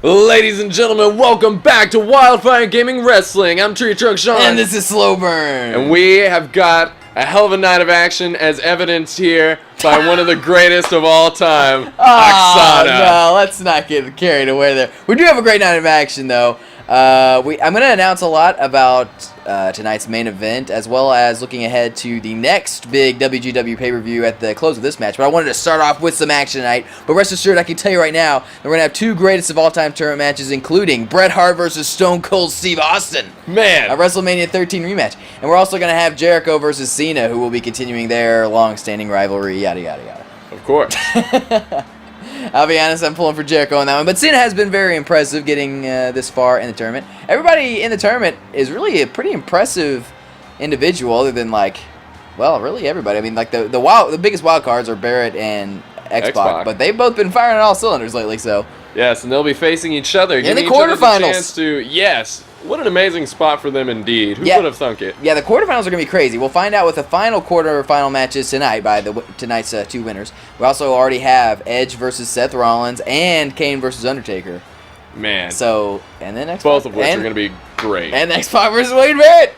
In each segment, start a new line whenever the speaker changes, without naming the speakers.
Ladies and gentlemen, welcome back to Wildfire Gaming Wrestling. I'm Tree Truck Sean.
And this is Slow Burn.
And we have got a hell of a night of action as evidenced here by one of the greatest of all time, Oksana.
No, let's not get carried away there. We do have a great night of action, though. I'm going to announce a lot about tonight's main event, as well as looking ahead to the next big WGW pay-per-view at the close of this match. But I wanted to start off with some action tonight. But rest assured, I can tell you right now that we're going to have two greatest of all-time tournament matches, including Bret Hart versus Stone Cold Steve Austin.
Man.
A WrestleMania 13 rematch. And we're also going to have Jericho versus Cena, who will be continuing their long-standing rivalry, yada, yada, yada.
Of course.
I'll be honest, I'm pulling for Jericho on that one. But Cena has been very impressive getting this far in the tournament. Everybody in the tournament is really a pretty impressive individual, other than, like, well, really everybody. I mean, like, the biggest wild cards are Barrett and X-Pac, but they've both been firing on all cylinders lately, so.
Yes, and they'll be facing each other.
In the
each other
quarterfinals.
the chance to, yes. What an amazing spot for them indeed. Who would have thunk it?
Yeah, the quarterfinals are going to be crazy. We'll find out what the final quarterfinal matches tonight by tonight's two winners. We also already have Edge versus Seth Rollins and Kane versus Undertaker.
Man.
So, and then X-Pac.
Both of which are going to be great.
And X-Pac versus Wade Barrett.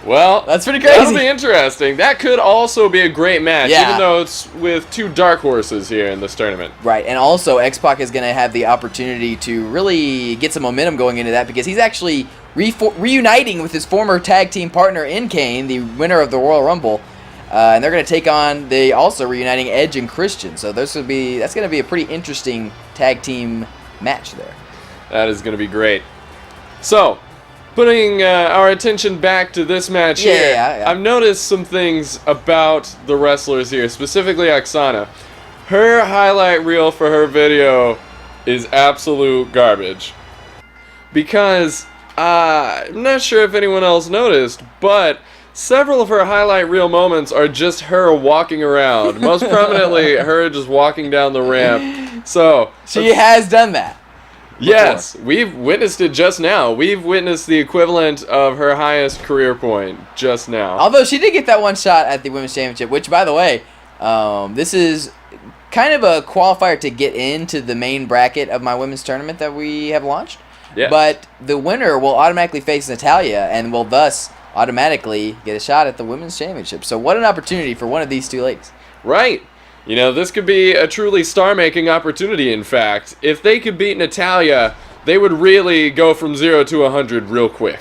Well,
that's pretty crazy.
That'll be interesting. That could also be a great match, even though it's with two dark horses here in this tournament.
Right, and also X-Pac is going to have the opportunity to really get some momentum going into that because he's actually reuniting with his former tag team partner in Kane, the winner of the Royal Rumble, and they're going to take on the also reuniting Edge and Christian. So that's going to be a pretty interesting tag team match there.
That is going to be great. So, putting our attention back to this match here, I've noticed some things about the wrestlers here, specifically Oksana. Her highlight reel for her video is absolute garbage. Because, I'm not sure if anyone else noticed, but several of her highlight reel moments are just her walking around. Most prominently, her just walking down the ramp. So
she has done that.
Yes, we've witnessed it just now. We've witnessed the equivalent of her highest career point just now.
Although she did get that one shot at the Women's Championship, which, by the way, this is kind of a qualifier to get into the main bracket of my women's tournament that we have launched.
Yes.
But the winner will automatically face Natalya and will thus automatically get a shot at the Women's Championship. So what an opportunity for one of these two ladies.
Right. You know, this could be a truly star-making opportunity, in fact. If they could beat Natalya, they would really go from 0 to 100 real quick.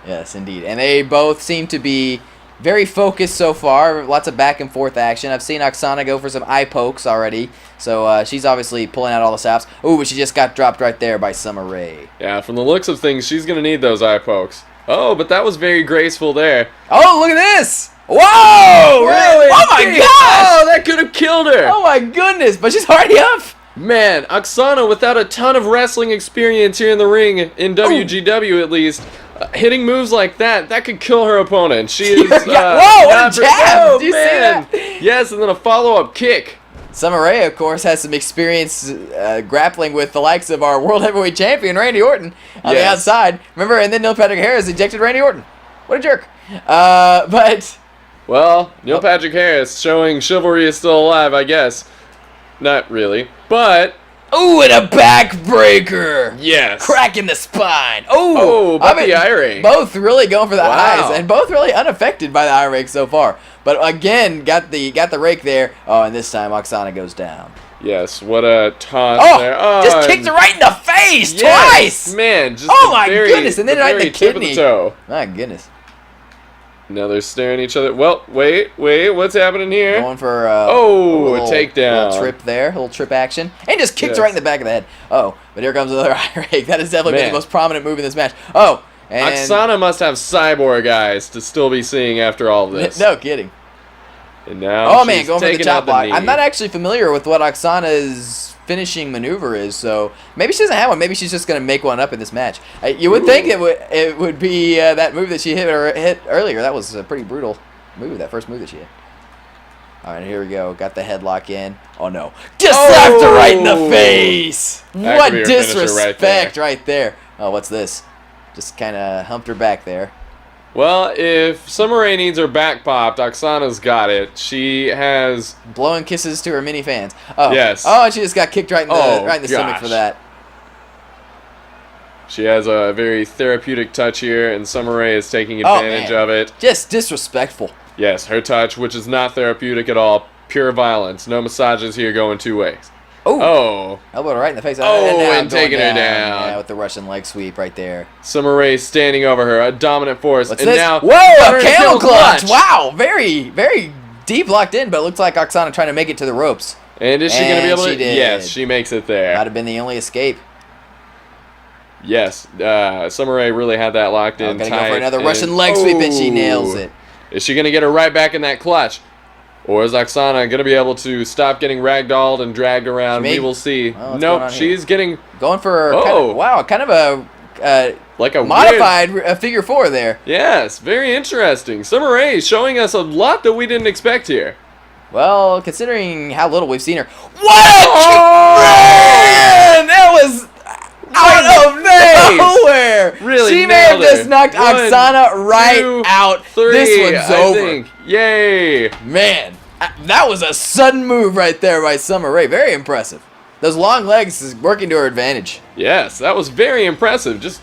Yes, indeed. And they both seem to be very focused so far. Lots of back-and-forth action. I've seen Oksana go for some eye pokes already. So she's obviously pulling out all the stops. Ooh, but she just got dropped right there by Summer Rae.
Yeah, from the looks of things, she's going to need those eye pokes. Oh, but that was very graceful there.
Oh, look at this! Whoa!
Really?
Oh my gosh!
Oh, that could have killed her!
Oh my goodness, but she's already up!
Man, Oksana, without a ton of wrestling experience here in the ring, in WGW at least, hitting moves like that could kill her opponent. She is,
whoa, what a jab! Did you see that?
Yes, and then a follow-up kick.
Summer Rae, of course, has some experience grappling with the likes of our World Heavyweight Champion, Randy Orton, on the outside. Remember, and then Neil Patrick Harris ejected Randy Orton. What a jerk. But...
Well, Neil Patrick Harris showing chivalry is still alive, I guess. Not really, but...
Ooh, and a backbreaker!
Yes.
Cracking the spine. Ooh!
Oh, but the eye rake.
Both really going for the eyes, and both really unaffected by the eye rake so far. But again, got the rake there. Oh, and this time Oksana goes down.
Yes, what a taunt there.
Oh, just kicked her right in the face twice!
Man, just
my goodness, and then right in the kidney.
Tip of the toe.
My goodness.
Now they're staring at each other. Well, wait, what's happening here?
Going for
a takedown.
Little trip there, a little trip action. And just kicked her right in the back of the head. Oh, but here comes another eye rake. That has definitely been the most prominent move in this match. Oh, and...
Oksana must have cyborg eyes to still be seeing after all of this.
No kidding.
And now
going for the top block. I'm not actually familiar with what Oksana's finishing maneuver is, so maybe she doesn't have one. Maybe she's just going to make one up in this match. You would think it would be that move that she hit earlier. That was a pretty brutal move, that first move that she hit. All right, here we go. Got the headlock in. Oh, no. Just slapped her right in the face. What disrespect right there. Oh, what's this? Just kind of humped her back there.
Well, if Summer Rae needs her back popped, Oksana's got it. She has...
Blowing kisses to her mini fans. Oh.
Yes.
Oh, and she just got kicked right in the stomach for that.
She has a very therapeutic touch here, and Summer Rae is taking advantage of it.
Just disrespectful.
Yes, her touch, which is not therapeutic at all. Pure violence. No massages here going 2 ways. Oh.
Elbow right in the face.
And taking her down.
Yeah, with the Russian leg sweep right there.
Summer Rae standing over her, a dominant force.
What's this? Now, whoa, a camel clutch. Wow, very, very deep locked in, but it looks like Oksana trying to make it to the ropes.
And is she going to be able to?
She did.
Yes, she makes it there.
Might have been the only escape.
Yes, Summer Rae really had that locked in tight.
Gonna go for another Russian leg sweep, and she nails it.
Is she going to get her right back in that clutch? Or is Oksana going to be able to stop getting ragdolled and dragged around? We will see. Nope, she's getting...
Going for kind of a
like a
modified figure 4 there.
Yes, very interesting. Summer Rae showing us a lot that we didn't expect here.
Well, considering how little we've seen her... What? Man, that was... out of nowhere!
Really,
she may have just knocked Oksana right out. This one's over.
Yay!
Man, that was a sudden move right there by Summer Rae. Very impressive. Those long legs is working to her advantage.
Yes, that was very impressive. Just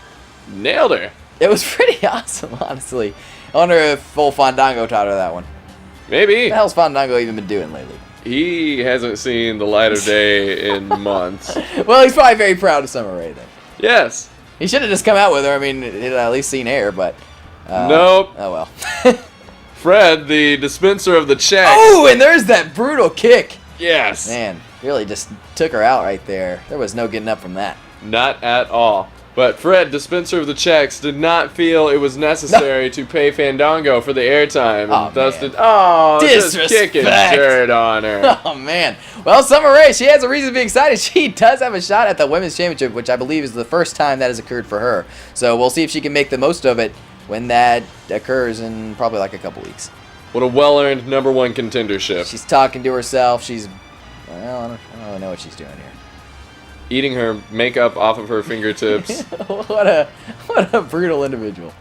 nailed her.
It was pretty awesome, honestly. I wonder if full Fandango taught her that one.
Maybe.
What the hell's Fandango even been doing lately?
He hasn't seen the light of day in months.
Well, he's probably very proud of Summer Rae then.
Yes.
He should have just come out with her. I mean, he'd at least seen air, but...
nope.
Oh, well.
Fred, the dispenser of the checks.
Oh, and there's that brutal kick.
Yes.
Man, really just took her out right there. There was no getting up from that.
Not at all. But Fred, dispenser of the checks, did not feel it was necessary to pay Fandango for the airtime. And just kicking dirt on her.
Oh, man. Well, Summer Rae, she has a reason to be excited. She does have a shot at the Women's Championship, which I believe is the first time that has occurred for her. So we'll see if she can make the most of it when that occurs in probably like a couple weeks.
What a well-earned #1 contendership.
She's talking to herself. She's, well, I don't really know what she's doing here.
Eating her makeup off of her fingertips.
What a brutal individual.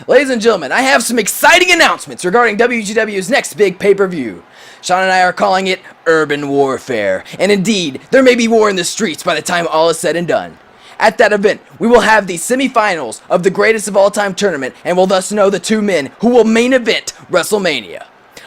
Ladies and gentlemen, I have some exciting announcements regarding WGW's next big pay-per-view. Sean and I are calling it Urban Warfare. And indeed, there may be war in the streets by the time all is said and done. At that event, we will have the semifinals of the greatest of all time tournament and will thus know the 2 men who will main event WrestleMania.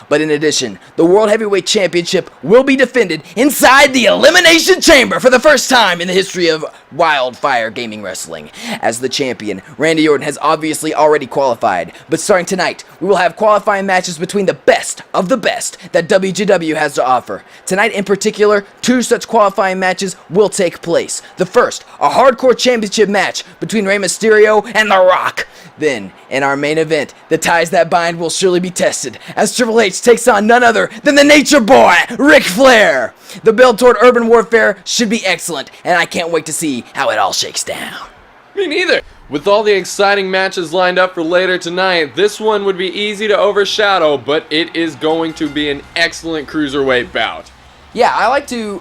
But in addition, the World Heavyweight Championship will be defended inside the Elimination Chamber for the first time in the history of Wildfire Gaming Wrestling. As the champion, Randy Orton has obviously already qualified, but starting tonight, we will have qualifying matches between the best of the best that WGW has to offer. Tonight in particular, 2 such qualifying matches will take place. The first, a hardcore championship match between Rey Mysterio and The Rock. Then, in our main event, the ties that bind will surely be tested, as Triple H takes on none other than the Nature Boy, Ric Flair. The build toward Urban Warfare should be excellent, and I can't wait to see how it all shakes down.
Me neither. With all the exciting matches lined up for later tonight, this one would be easy to overshadow, but it is going to be an excellent cruiserweight bout.
Yeah, I like to...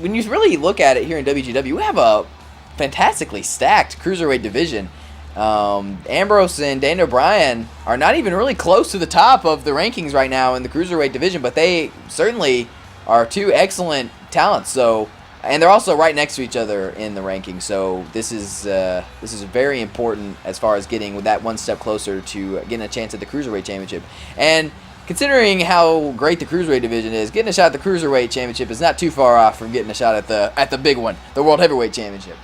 when you really look at it here in WGW, we have a fantastically stacked cruiserweight division. Ambrose and Daniel Bryan are not even really close to the top of the rankings right now in the cruiserweight division, but they certainly are 2 excellent talents. So, and they're also right next to each other in the rankings. So this is very important as far as getting that one step closer to getting a chance at the cruiserweight championship. And considering how great the cruiserweight division is, getting a shot at the cruiserweight championship is not too far off from getting a shot at the big one, the World Heavyweight Championship.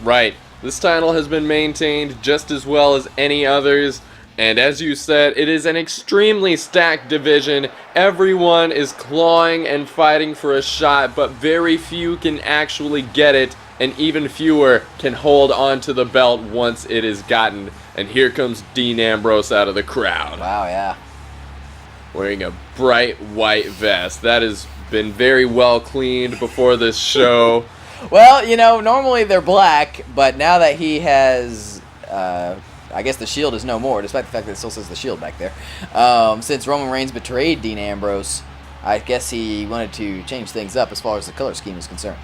Right. This title has been maintained just as well as any others, and as you said, it is an extremely stacked division. Everyone is clawing and fighting for a shot, but very few can actually get it, and even fewer can hold on to the belt once it is gotten. And here comes Dean Ambrose out of the crowd.
Wow, yeah.
Wearing a bright white vest. That has been very well cleaned before this show.
Well, you know, normally they're black, but now that he has, I guess the Shield is no more, despite the fact that it still says the Shield back there. Since Roman Reigns betrayed Dean Ambrose, I guess he wanted to change things up as far as the color scheme is concerned.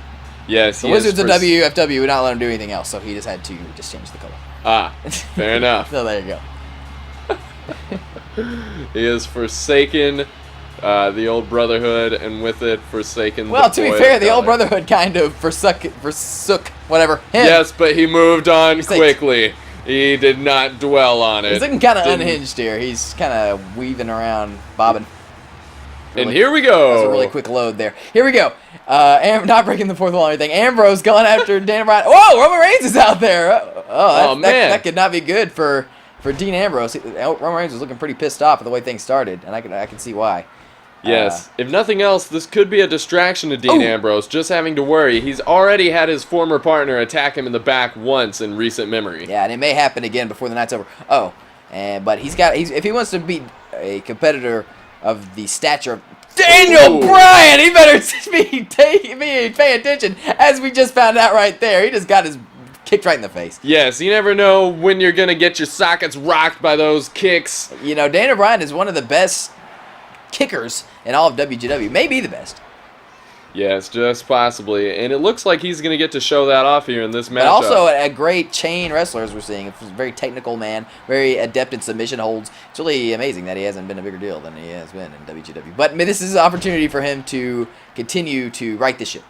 Yes,
the Wizards of WFW would not let him do anything else, so he just had to just change the color.
Ah, fair enough.
So there you go.
He has forsaken the old Brotherhood, and with it forsaken.
Well, to be fair, the old Brotherhood kind of forsook whatever him.
Yes, but he moved on quickly. He did not dwell on it.
He's looking kind of unhinged here. He's kind of weaving around, bobbing.
Really, and here we go.
That was a really quick load there. Here we go. Not breaking the fourth wall or anything. Ambrose going after Daniel Bryan. Whoa, Roman Reigns is out there. Man. That could not be good for Dean Ambrose. Roman Reigns was looking pretty pissed off at the way things started, and I can see why.
Yes. If nothing else, this could be a distraction to Dean Ambrose, just having to worry. He's already had his former partner attack him in the back once in recent memory.
Yeah, and it may happen again before the night's over. But if he wants to beat a competitor of the stature of Daniel Bryan, he better be paying attention, as we just found out right there. He just got his kicked right in the face.
Yes, you never know when you're going to get your sockets rocked by those kicks.
You know, Daniel Bryan is one of the best kickers in all of WCW, maybe the best.
Yes, just possibly. And it looks like he's going to get to show that off here in this matchup.
But also a great chain wrestler, as we're seeing. A very technical man, very adept in submission holds. It's really amazing that he hasn't been a bigger deal than he has been in WCW. But this is an opportunity for him to continue to right the ship.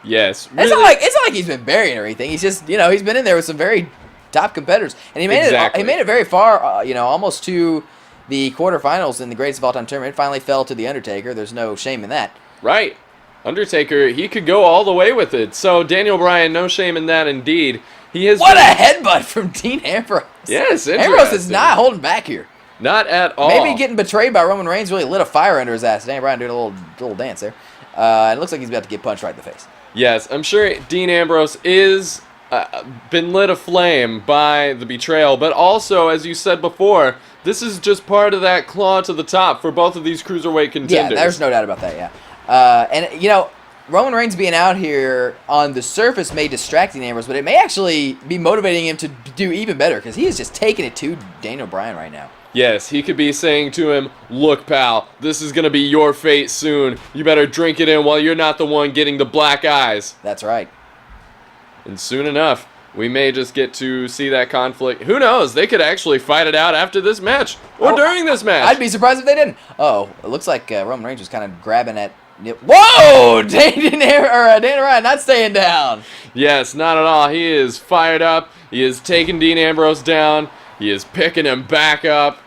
Yes.
Really. It's not like he's been burying or anything. He's just, he's been in there with some very top competitors. And he made it very far, almost to the quarterfinals in the Greatest of All Time tournament. It finally fell to The Undertaker. There's no shame in that.
Right. Undertaker, he could go all the way with it. So Daniel Bryan, no shame in that indeed. What
a headbutt from Dean Ambrose.
Yes,
Ambrose is not holding back here.
Not at all.
Maybe getting betrayed by Roman Reigns really lit a fire under his ass. Daniel Bryan doing a little dance there. It looks like he's about to get punched right in the face.
Yes, I'm sure Dean Ambrose is been lit aflame by the betrayal, but also, as you said before, this is just part of that claw to the top for both of these cruiserweight contenders.
Yeah, there's no doubt about that, yeah. Roman Reigns being out here on the surface may distract Dean Ambrose, but it may actually be motivating him to do even better, because he is just taking it to Daniel Bryan right now.
Yes, he could be saying to him, look, pal, this is going to be your fate soon. You better drink it in while you're not the one getting the black eyes.
That's right.
And soon enough, we may just get to see that conflict. Who knows? They could actually fight it out after this match or during this match.
I'd be surprised if they didn't. Oh, it looks like Roman Reigns was kind of grabbing at... Whoa! Daniel Bryan not staying down.
Yes, not at all. He is fired up. He is taking Dean Ambrose down. He is picking him back up.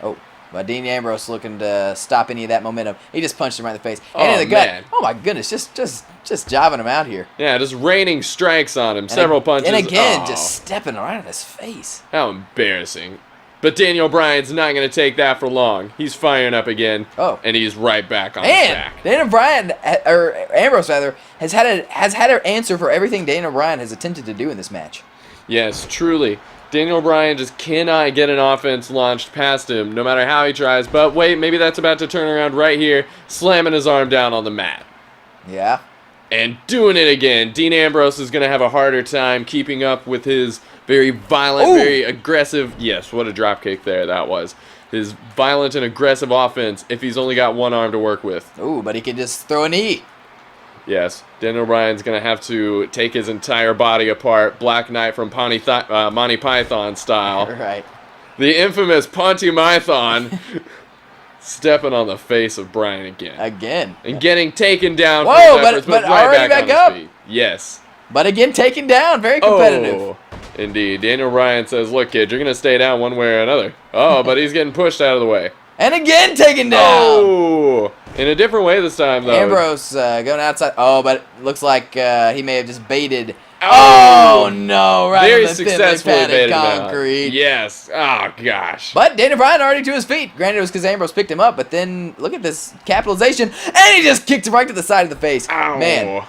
Oh, but Dean Ambrose looking to stop any of that momentum. He just punched him right in the face and in the gut.
Man.
Oh my goodness, just jobbing him out here.
Yeah, just raining strikes on him. Several punches.
And again, just stepping right in his face.
How embarrassing. But Daniel Bryan's not going to take that for long. He's firing up again.
Oh.
And he's right back on his back.
Daniel Bryan, or Ambrose rather, has had an answer for everything Daniel Bryan has attempted to do in this match.
Yes, truly. Daniel Bryan just cannot get an offense launched past him, no matter how he tries. But wait, maybe that's about to turn around right here, slamming his arm down on the mat.
Yeah.
And doing it again. Dean Ambrose is going to have a harder time keeping up with his very violent, very aggressive... Yes, what a dropkick there that was. His violent and aggressive offense if he's only got one arm to work with.
Ooh, but he can just throw a knee.
Yes, Daniel Bryan's going to have to take his entire body apart, Black Knight from Monty Python style.
Right.
The infamous Ponty Mython stepping on the face of Bryan again.
Again.
And getting taken down.
Whoa,
for his efforts,
but
right
already back up.
Feet. Yes.
But again, taken down. Very competitive.
Oh, indeed. Daniel Bryan says, look, kid, you're going to stay down one way or another. Oh, but he's getting pushed out of the way.
And again taken down.
Oh, in a different way this time, though.
Ambrose going outside. Oh, but looks like he may have just baited. Oh, no. Right
very
on the
successfully
thinly padded
baited
concrete.
Yes. Oh, gosh.
But Daniel Bryan already to his feet. Granted, it was because Ambrose picked him up, but then look at this capitalization. And he just kicked him right to the side of the face.
Ow.
Man.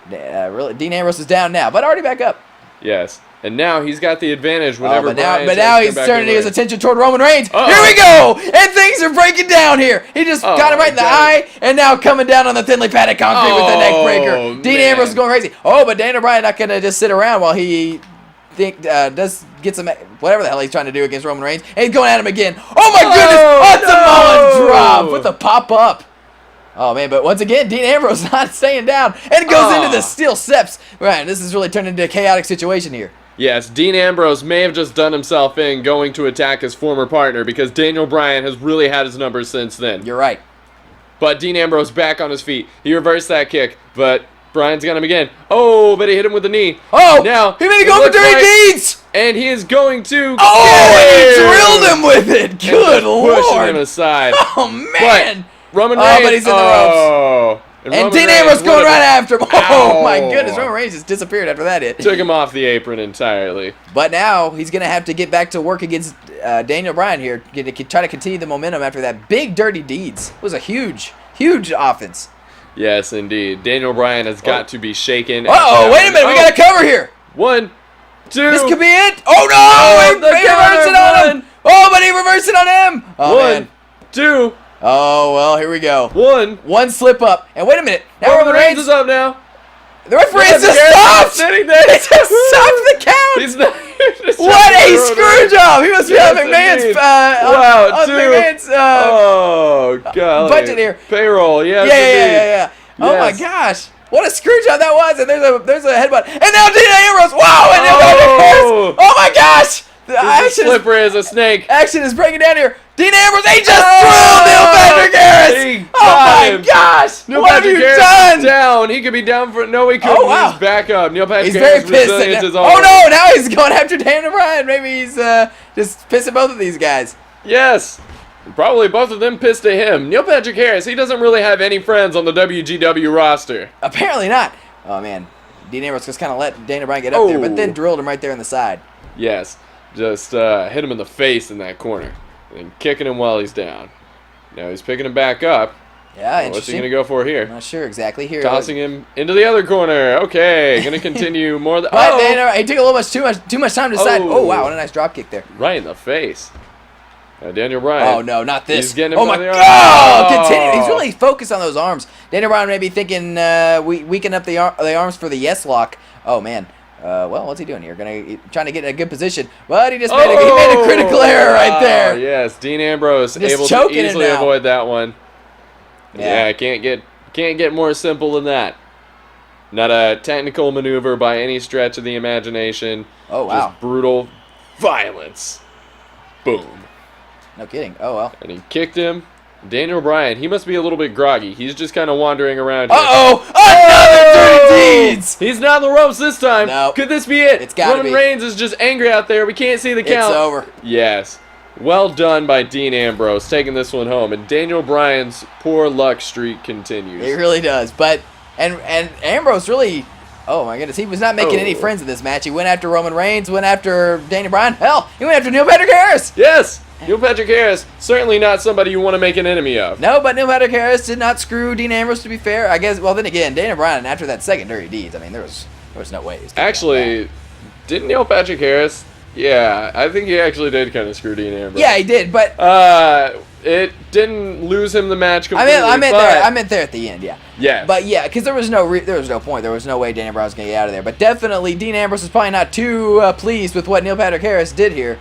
Really, Dean Ambrose is down now, but already back up.
Yes. And now he's got the advantage whenever
but now he's turning his attention toward Roman Reigns.
Uh-oh.
Here we go! And things are breaking down here. He just got him right in the eye, and now coming down on the thinly padded concrete with the neck breaker. Dean Ambrose is going crazy. Oh, but Daniel Bryan not going to just sit around while he does get some whatever the hell he's trying to do against Roman Reigns. And he's going at him again. Oh my goodness! Samoan drop with the pop up. Oh, man, but once again, Dean Ambrose not staying down. And it goes into the steel steps. Right, this is really turned into a chaotic situation here.
Yes, Dean Ambrose may have just done himself in going to attack his former partner because Daniel Bryan has really had his number since then.
You're right.
But Dean Ambrose back on his feet. He reversed that kick, but Bryan's got him again. Oh, but he hit him with the knee.
Oh,
now
he made it go for dirty deeds.
And he is going to.
Oh, and he drilled him with it. Good Lord.
Pushing him aside.
Oh, man.
But Roman Reigns.
But he's in the ropes. And Dean Ambrose going right after him. Oh, my goodness. Roman Reigns just disappeared after that hit.
Took him off the apron entirely.
But now he's going to have to get back to work against Daniel Bryan here. To try to continue the momentum after that big dirty deeds. It was a huge offense.
Yes, indeed. Daniel Bryan has got to be shaken.
Uh-oh, wait a minute. We got to cover here.
1, 2.
This could be it. Oh, no. He reversed it on him. Oh, but he reversed it on him. Oh,
1, 2.
Oh, well, here we go.
1
slip up. And wait a minute. Now
Roman Reigns is up now.
The referee has just stopped.
Sitting there.
He just stopped the count.
He's not.
What a screw job. He must be on McMahon's. McMahon's.
Oh, God.
Budget here.
Payroll. Yeah.
Yeah. Oh, my gosh. What a screw job that was. And there's a headbutt. And now Dean Ambrose. Wow. And oh, my gosh. The action
slippery as a snake.
Action is breaking down here. Dean Ambrose, he just drilled Neil Patrick Harris. Oh my gosh!
Neil
what
Patrick
have you
Harris
done?
Is down. He could be down for. No, he couldn't.
Oh, wow.
He's back up. Neil Patrick
He's
Harris
very pissed.
resilience is
Oh no! Now he's going after Daniel Bryan. Maybe he's just pissing both of these guys.
Yes. Probably both of them pissed at him. Neil Patrick Harris, he doesn't really have any friends on the WGW roster.
Apparently not. Oh man, Dean Ambrose just kind of let Daniel Bryan get up there, but then drilled him right there in the side.
Yes. Just hit him in the face in that corner. And kicking him while he's down. Now he's picking him back up.
Yeah,
What's he going to go for here?
I'm not sure exactly. Here,
tossing him into the other corner. Okay, going to continue more.
But he took a little too much time to decide. Oh, wow, what a nice drop kick there.
Right in the face. Daniel Bryan.
Oh, no, not this.
He's getting him
oh, my
by the
God.
arm.
Continue. He's really focused on those arms. Daniel Bryan may be thinking weaken up the arms for the yes lock. Oh, man. Well, what's he doing here? Trying to get in a good position, but he just made a critical error right there.
Yes, Dean Ambrose
just
able to easily avoid that one. Yeah, can't get more simple than that. Not a technical maneuver by any stretch of the imagination.
Oh wow!
Just brutal violence. Boom.
No kidding. Oh well.
And he kicked him. Daniel Bryan, he must be a little bit groggy. He's just kind of wandering around here.
Uh-oh! Another dirty deeds!
He's not on the ropes this time.
No.
Could this be it?
It's gotta be.
Roman Reigns is just angry out there. We can't see the count.
It's over.
Yes. Well done by Dean Ambrose, taking this one home. And Daniel Bryan's poor luck streak continues.
It really does. But, and Ambrose really... Oh, my goodness. He was not making any friends in this match. He went after Roman Reigns, went after Daniel Bryan. Hell, he went after Neil Patrick Harris.
Yes. Neil Patrick Harris, certainly not somebody you want to make an enemy of.
No, but Neil Patrick Harris did not screw Dean Ambrose, to be fair. I guess, well, then again, Daniel Bryan, after that second dirty deeds, I mean, there was no way.
Actually, didn't Neil Patrick Harris... Yeah, I think he actually did kind of screw Dean Ambrose.
Yeah, he did, but...
It didn't lose him the match completely.
I meant there at the end, yeah.
Yeah.
But yeah, because there was no point. There was no way Daniel Bryan was going to get out of there. But definitely, Dean Ambrose is probably not too pleased with what Neil Patrick Harris did here.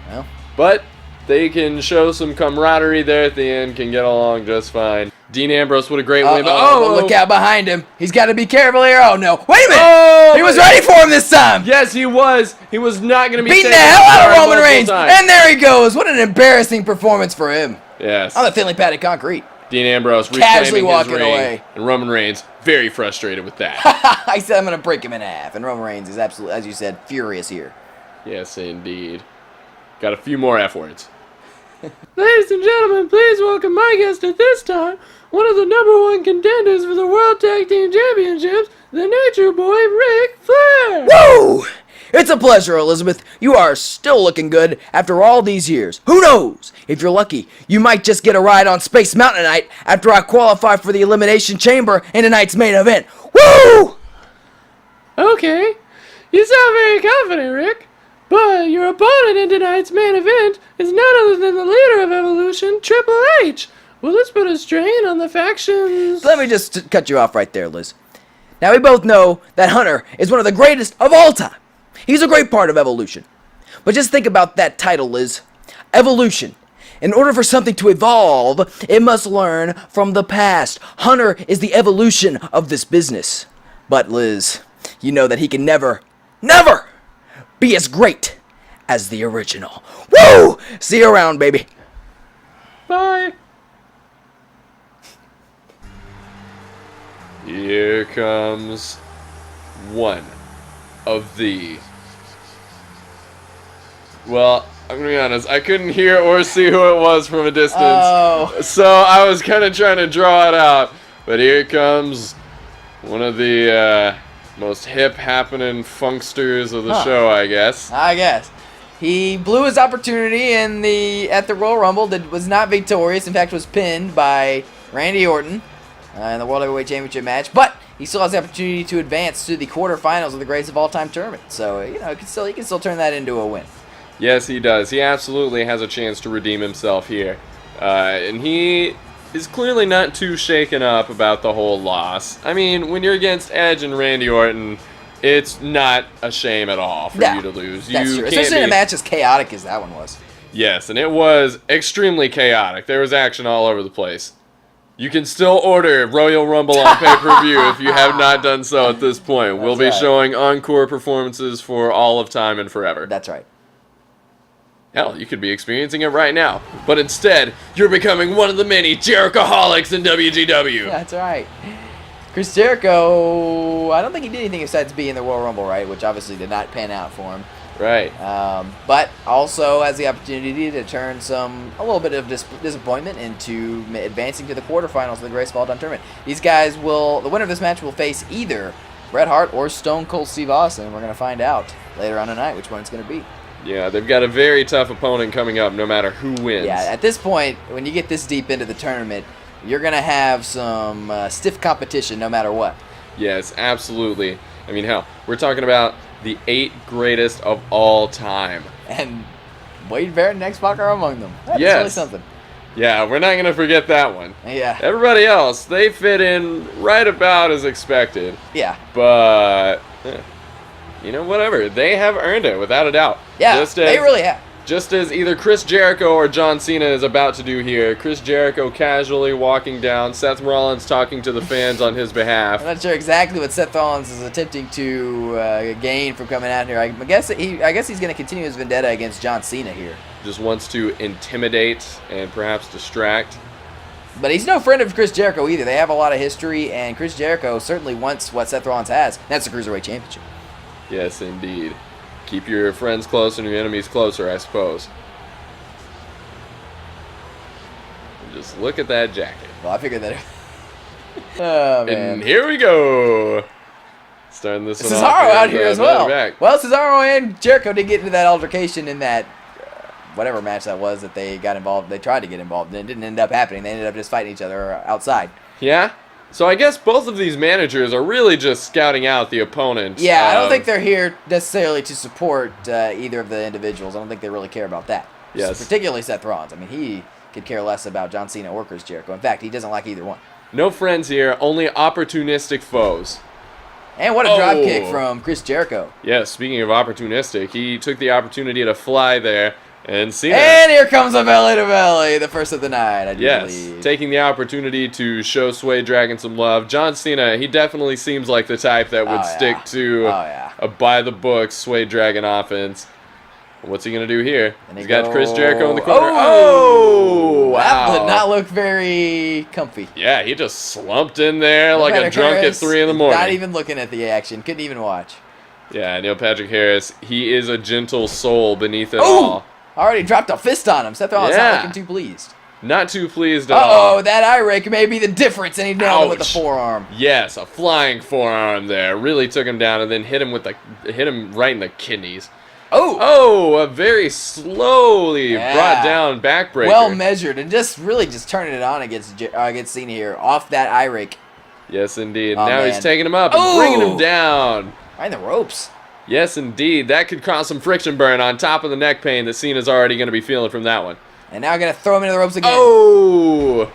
Well.
But they can show some camaraderie there at the end, can get along just fine. Dean Ambrose, what a great win.
But look out behind him. He's got to be careful here. Oh, no. Wait a minute. He was ready for him this time.
Yes, he was. He was not going to be
beating the hell out of Roman Reigns. And there he goes. What an embarrassing performance for him.
Yes.
On the thinly padded concrete.
Dean Ambrose
casually walking
his ring,
away.
And Roman Reigns very frustrated with that.
I said I'm going to break him in half. And Roman Reigns is absolutely, as you said, furious here.
Yes, indeed. Got a few more F words. Ladies and gentlemen, please welcome my guest at this time, one of the #1 contenders for the World Tag Team Championships, the Nature Boy, Ric Flair!
Woo! It's a pleasure, Elizabeth. You are still looking good after all these years. Who knows? If you're lucky, you might just get a ride on Space Mountain tonight after I qualify for the Elimination Chamber in tonight's main event. Woo!
Okay. You sound very confident, Rick. But your opponent in tonight's main event is none other than the leader of Evolution, Triple H. Will this put a strain on the factions?
Let me just cut you off right there, Liz. Now, we both know that Hunter is one of the greatest of all time. He's a great part of Evolution. But just think about that title, Liz. Evolution. In order for something to evolve, it must learn from the past. Hunter is the evolution of this business. But, Liz, you know that he can never be as great as the original. Woo! See you around, baby.
Bye. Here comes one of the... Well, I'm going to be honest. I couldn't hear or see who it was from a distance.
Oh.
So I was kind of trying to draw it out. But here comes one of the most hip happening funksters of the show, I guess.
He blew his opportunity at the Royal Rumble. Was not victorious. In fact, was pinned by Randy Orton in the World Heavyweight Championship match. But he still has the opportunity to advance to the quarterfinals of the Greatest of All Time tournament. So he can still turn that into a win.
Yes, he does. He absolutely has a chance to redeem himself here, and he is clearly not too shaken up about the whole loss. I mean, when you're against Edge and Randy Orton, it's not a shame at all for you to lose.
That's true. Especially in a match as chaotic as that one was.
Yes, and it was extremely chaotic. There was action all over the place. You can still order Royal Rumble on pay-per-view if you have not done so at this point. We'll be showing encore performances for all of time and forever.
That's right.
Hell, you could be experiencing it right now. But instead, you're becoming one of the many Jerichoholics in WGW.
That's right. Chris Jericho, I don't think he did anything besides be in the Royal Rumble, right? Which obviously did not pan out for him.
Right.
But also has the opportunity to turn a little bit of disappointment into advancing to the quarterfinals of the Greatest of All Time tournament. These guys the winner of this match will face either Bret Hart or Stone Cold Steve Austin. We're going to find out later on tonight which one it's going to be.
Yeah, they've got a very tough opponent coming up no matter who wins.
Yeah, at this point, when you get this deep into the tournament, you're going to have some stiff competition no matter what.
Yes, absolutely. I mean, hell, we're talking about the 8 greatest of all time.
And Wade Barrett and X-Pac are among them. That's really something.
Yeah, we're not going to forget that one.
Yeah.
Everybody else, they fit in right about as expected.
Yeah.
But, whatever. They have earned it, without a doubt.
Yeah, they really have.
Just as either Chris Jericho or John Cena is about to do here. Chris Jericho casually walking down, Seth Rollins talking to the fans on his behalf.
I'm not sure exactly what Seth Rollins is attempting to gain from coming out here. I guess he's going to continue his vendetta against John Cena here.
Just wants to intimidate and perhaps distract.
But he's no friend of Chris Jericho either. They have a lot of history, and Chris Jericho certainly wants what Seth Rollins has. And that's the Cruiserweight Championship.
Yes, indeed. Keep your friends close and your enemies closer, I suppose. And just look at that jacket.
Well, I figured that. Oh, man.
And here we go. Starting this one
Cesaro
off
out here as well.
Back.
Well, Cesaro and Jericho did get into that altercation in that whatever match that was that they got involved. They tried to get involved, and it didn't end up happening. They ended up just fighting each other outside.
Yeah? So I guess both of these managers are really just scouting out the opponent.
Yeah, I don't think they're here necessarily to support either of the individuals. I don't think they really care about that.
Yes.
Particularly Seth Rollins. I mean, he could care less about John Cena or Chris Jericho. In fact, he doesn't like either one.
No friends here, only opportunistic foes.
And what a drop kick from Chris Jericho.
Yeah, speaking of opportunistic, he took the opportunity to fly there. And Cena.
And here comes a belly to belly, the first of the night, I do believe.
Taking the opportunity to show Sway Dragon some love. John Cena, he definitely seems like the type that would stick to a by-the-book Sway Dragon offense. What's he going to do here? He's got Chris Jericho in the corner. Oh! Wow.
That did not look very comfy.
Yeah, he just slumped in there like a drunk at 3 in the morning.
Not even looking at the action. Couldn't even watch.
Yeah, Neil Patrick Harris, he is a gentle soul beneath it all.
Already dropped a fist on him. Seth Rollins not looking too pleased.
Not too pleased at all.
That eye rake may be the difference, and he nailed him with the forearm.
Yes, a flying forearm there. Really took him down and then hit him right in the kidneys. A very slowly brought down backbreaker.
Well measured, and just turning it on against Cena here off that eye rake.
Yes, indeed. Now he's taking him up and bringing him down.
Right in the ropes.
Yes, indeed. That could cause some friction burn on top of the neck pain that Cena's already going to be feeling from that one.
And now going to throw him into the ropes again.
Oh!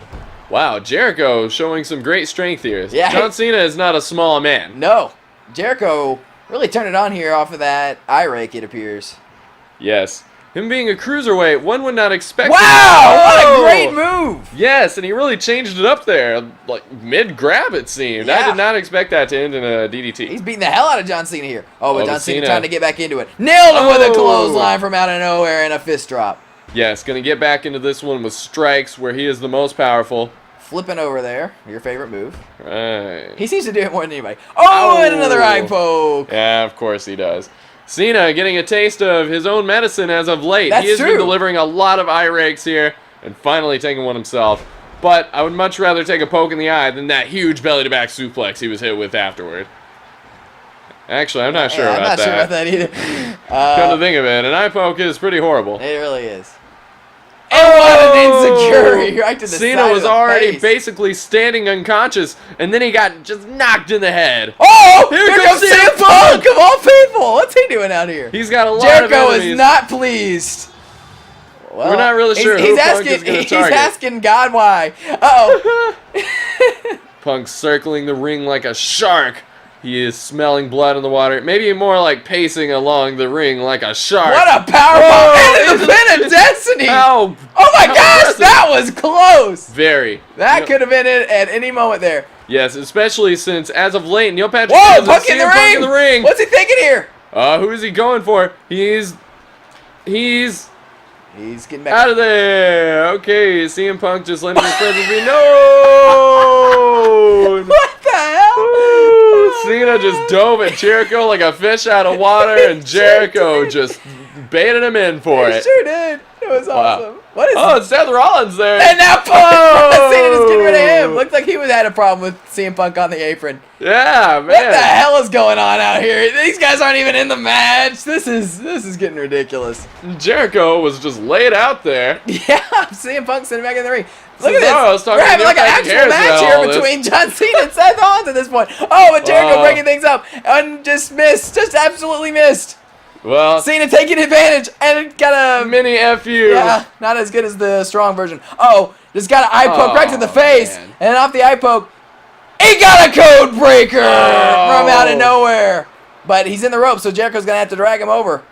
Wow, Jericho showing some great strength here.
Yeah,
John Cena is not a small man.
No. Jericho really turned it on here off of that eye rake, it appears.
Yes. Him being a cruiserweight, one would not expect.
Wow! What a great move!
Yes, and he really changed it up there, like mid-grab it seemed. I did not expect that to end in a DDT.
He's beating the hell out of John Cena here. But John Cena trying to get back into it. Nailed him with a clothesline from out of nowhere and a fist drop.
Yes, going to get back into this one with strikes where he is the most powerful.
Flipping over there. Your favorite move.
Right.
He seems to do it more than anybody. Oh, and another eye poke.
Yeah, of course he does. Cena getting a taste of his own medicine as of late.
That's
he has
true.
been delivering a lot of eye rakes here and finally taking one himself. But I would much rather take a poke in the eye than that huge belly-to-back suplex he was hit with afterward. Actually, I'm not sure about that.
I'm not sure about that either.
Come to think of it, an eye poke is pretty horrible.
It really is. And what an insecurity right to the
Cena
side
was
of the
already
face.
basically standing unconscious, and then he got just knocked in the head.
Oh! Here comes
CM
CM Punk of all people! What's he doing out here?
He's got a lot
Jericho
of enemies.
is not pleased. Well,
we're not really sure who Punk is going to target.
He's asking God why. Uh-oh.
Punk circling the ring like a shark. He is smelling blood in the water. Maybe more like pacing along the ring like a shark.
What a powerbomb! Into the pin of destiny! Oh my gosh,
impressive.
that was close!
Very.
That could have been it at any moment there.
Yes, especially since as of late, Neil Patrick
Whoa,
Harris
Punk in the
Punk
ring!
in the ring.
What's he thinking here?
Who is he going for? He's
getting back
out of there. Okay, CM Punk just letting his presence be known.
What the hell?
Cena just dove at Jericho like a fish out of water, and Jericho just baited him in for it.
He sure did. It was awesome. What is
it's Seth Rollins there.
And now Punk! Cena just getting rid of him. Looks like he had a problem with CM Punk on the apron.
Yeah, man.
What the hell is going on out here? These guys aren't even in the match. This is getting ridiculous.
Jericho was just laid out there.
Yeah, CM Punk sitting back in the ring. Look at this.
We're
having like an actual match here between John Cena and Seth Rollins at this point. Oh, but Jericho breaking things up and just missed. Just absolutely missed.
Well,
Cena taking advantage and got a
mini FU.
Yeah, not as good as the strong version. Oh, just got an eye poke right to the face,
man.
and off the eye poke, he got a code breaker from out of nowhere. But he's in the rope, so Jericho's gonna have to drag him over.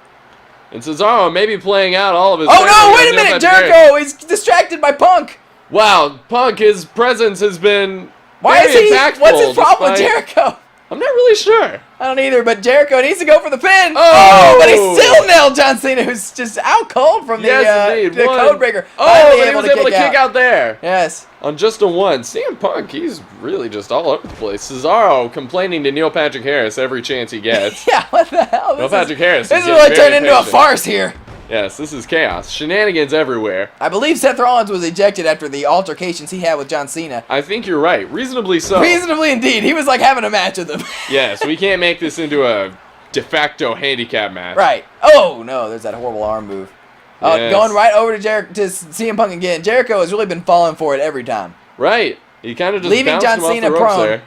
And Cesaro maybe playing out all of his.
Oh no! Wait a minute, Jericho! He's distracted by Punk.
Wow, Punk, his presence has been
Why
very
is he?
impactful.
What's his problem with Jericho?
I'm not really sure.
I don't either, but Jericho needs to go for the pin.
Oh!
But he still nailed John Cena, who's just out cold from the code breaker.
Oh, but he was able to kick out there.
Yes.
On just a one. CM Punk, he's really just all over the place. Cesaro complaining to Neil Patrick Harris every chance he gets.
Yeah, what the hell?
Neil Patrick Harris.
This is really turned into a farce here.
Yes, this is chaos. Shenanigans everywhere.
I believe Seth Rollins was ejected after the altercations he had with John Cena.
I think you're right. Reasonably so.
Reasonably indeed. He was like having a match with them.
Yes, we can't make this into a de facto handicap match.
Right. Oh, no, there's that horrible arm move.
Yes.
Going right over to CM Punk again. Jericho has really been falling for it every time.
Right. He kind of just
leaving
bounced
John
him off
Cena
the ropes
prone.
there.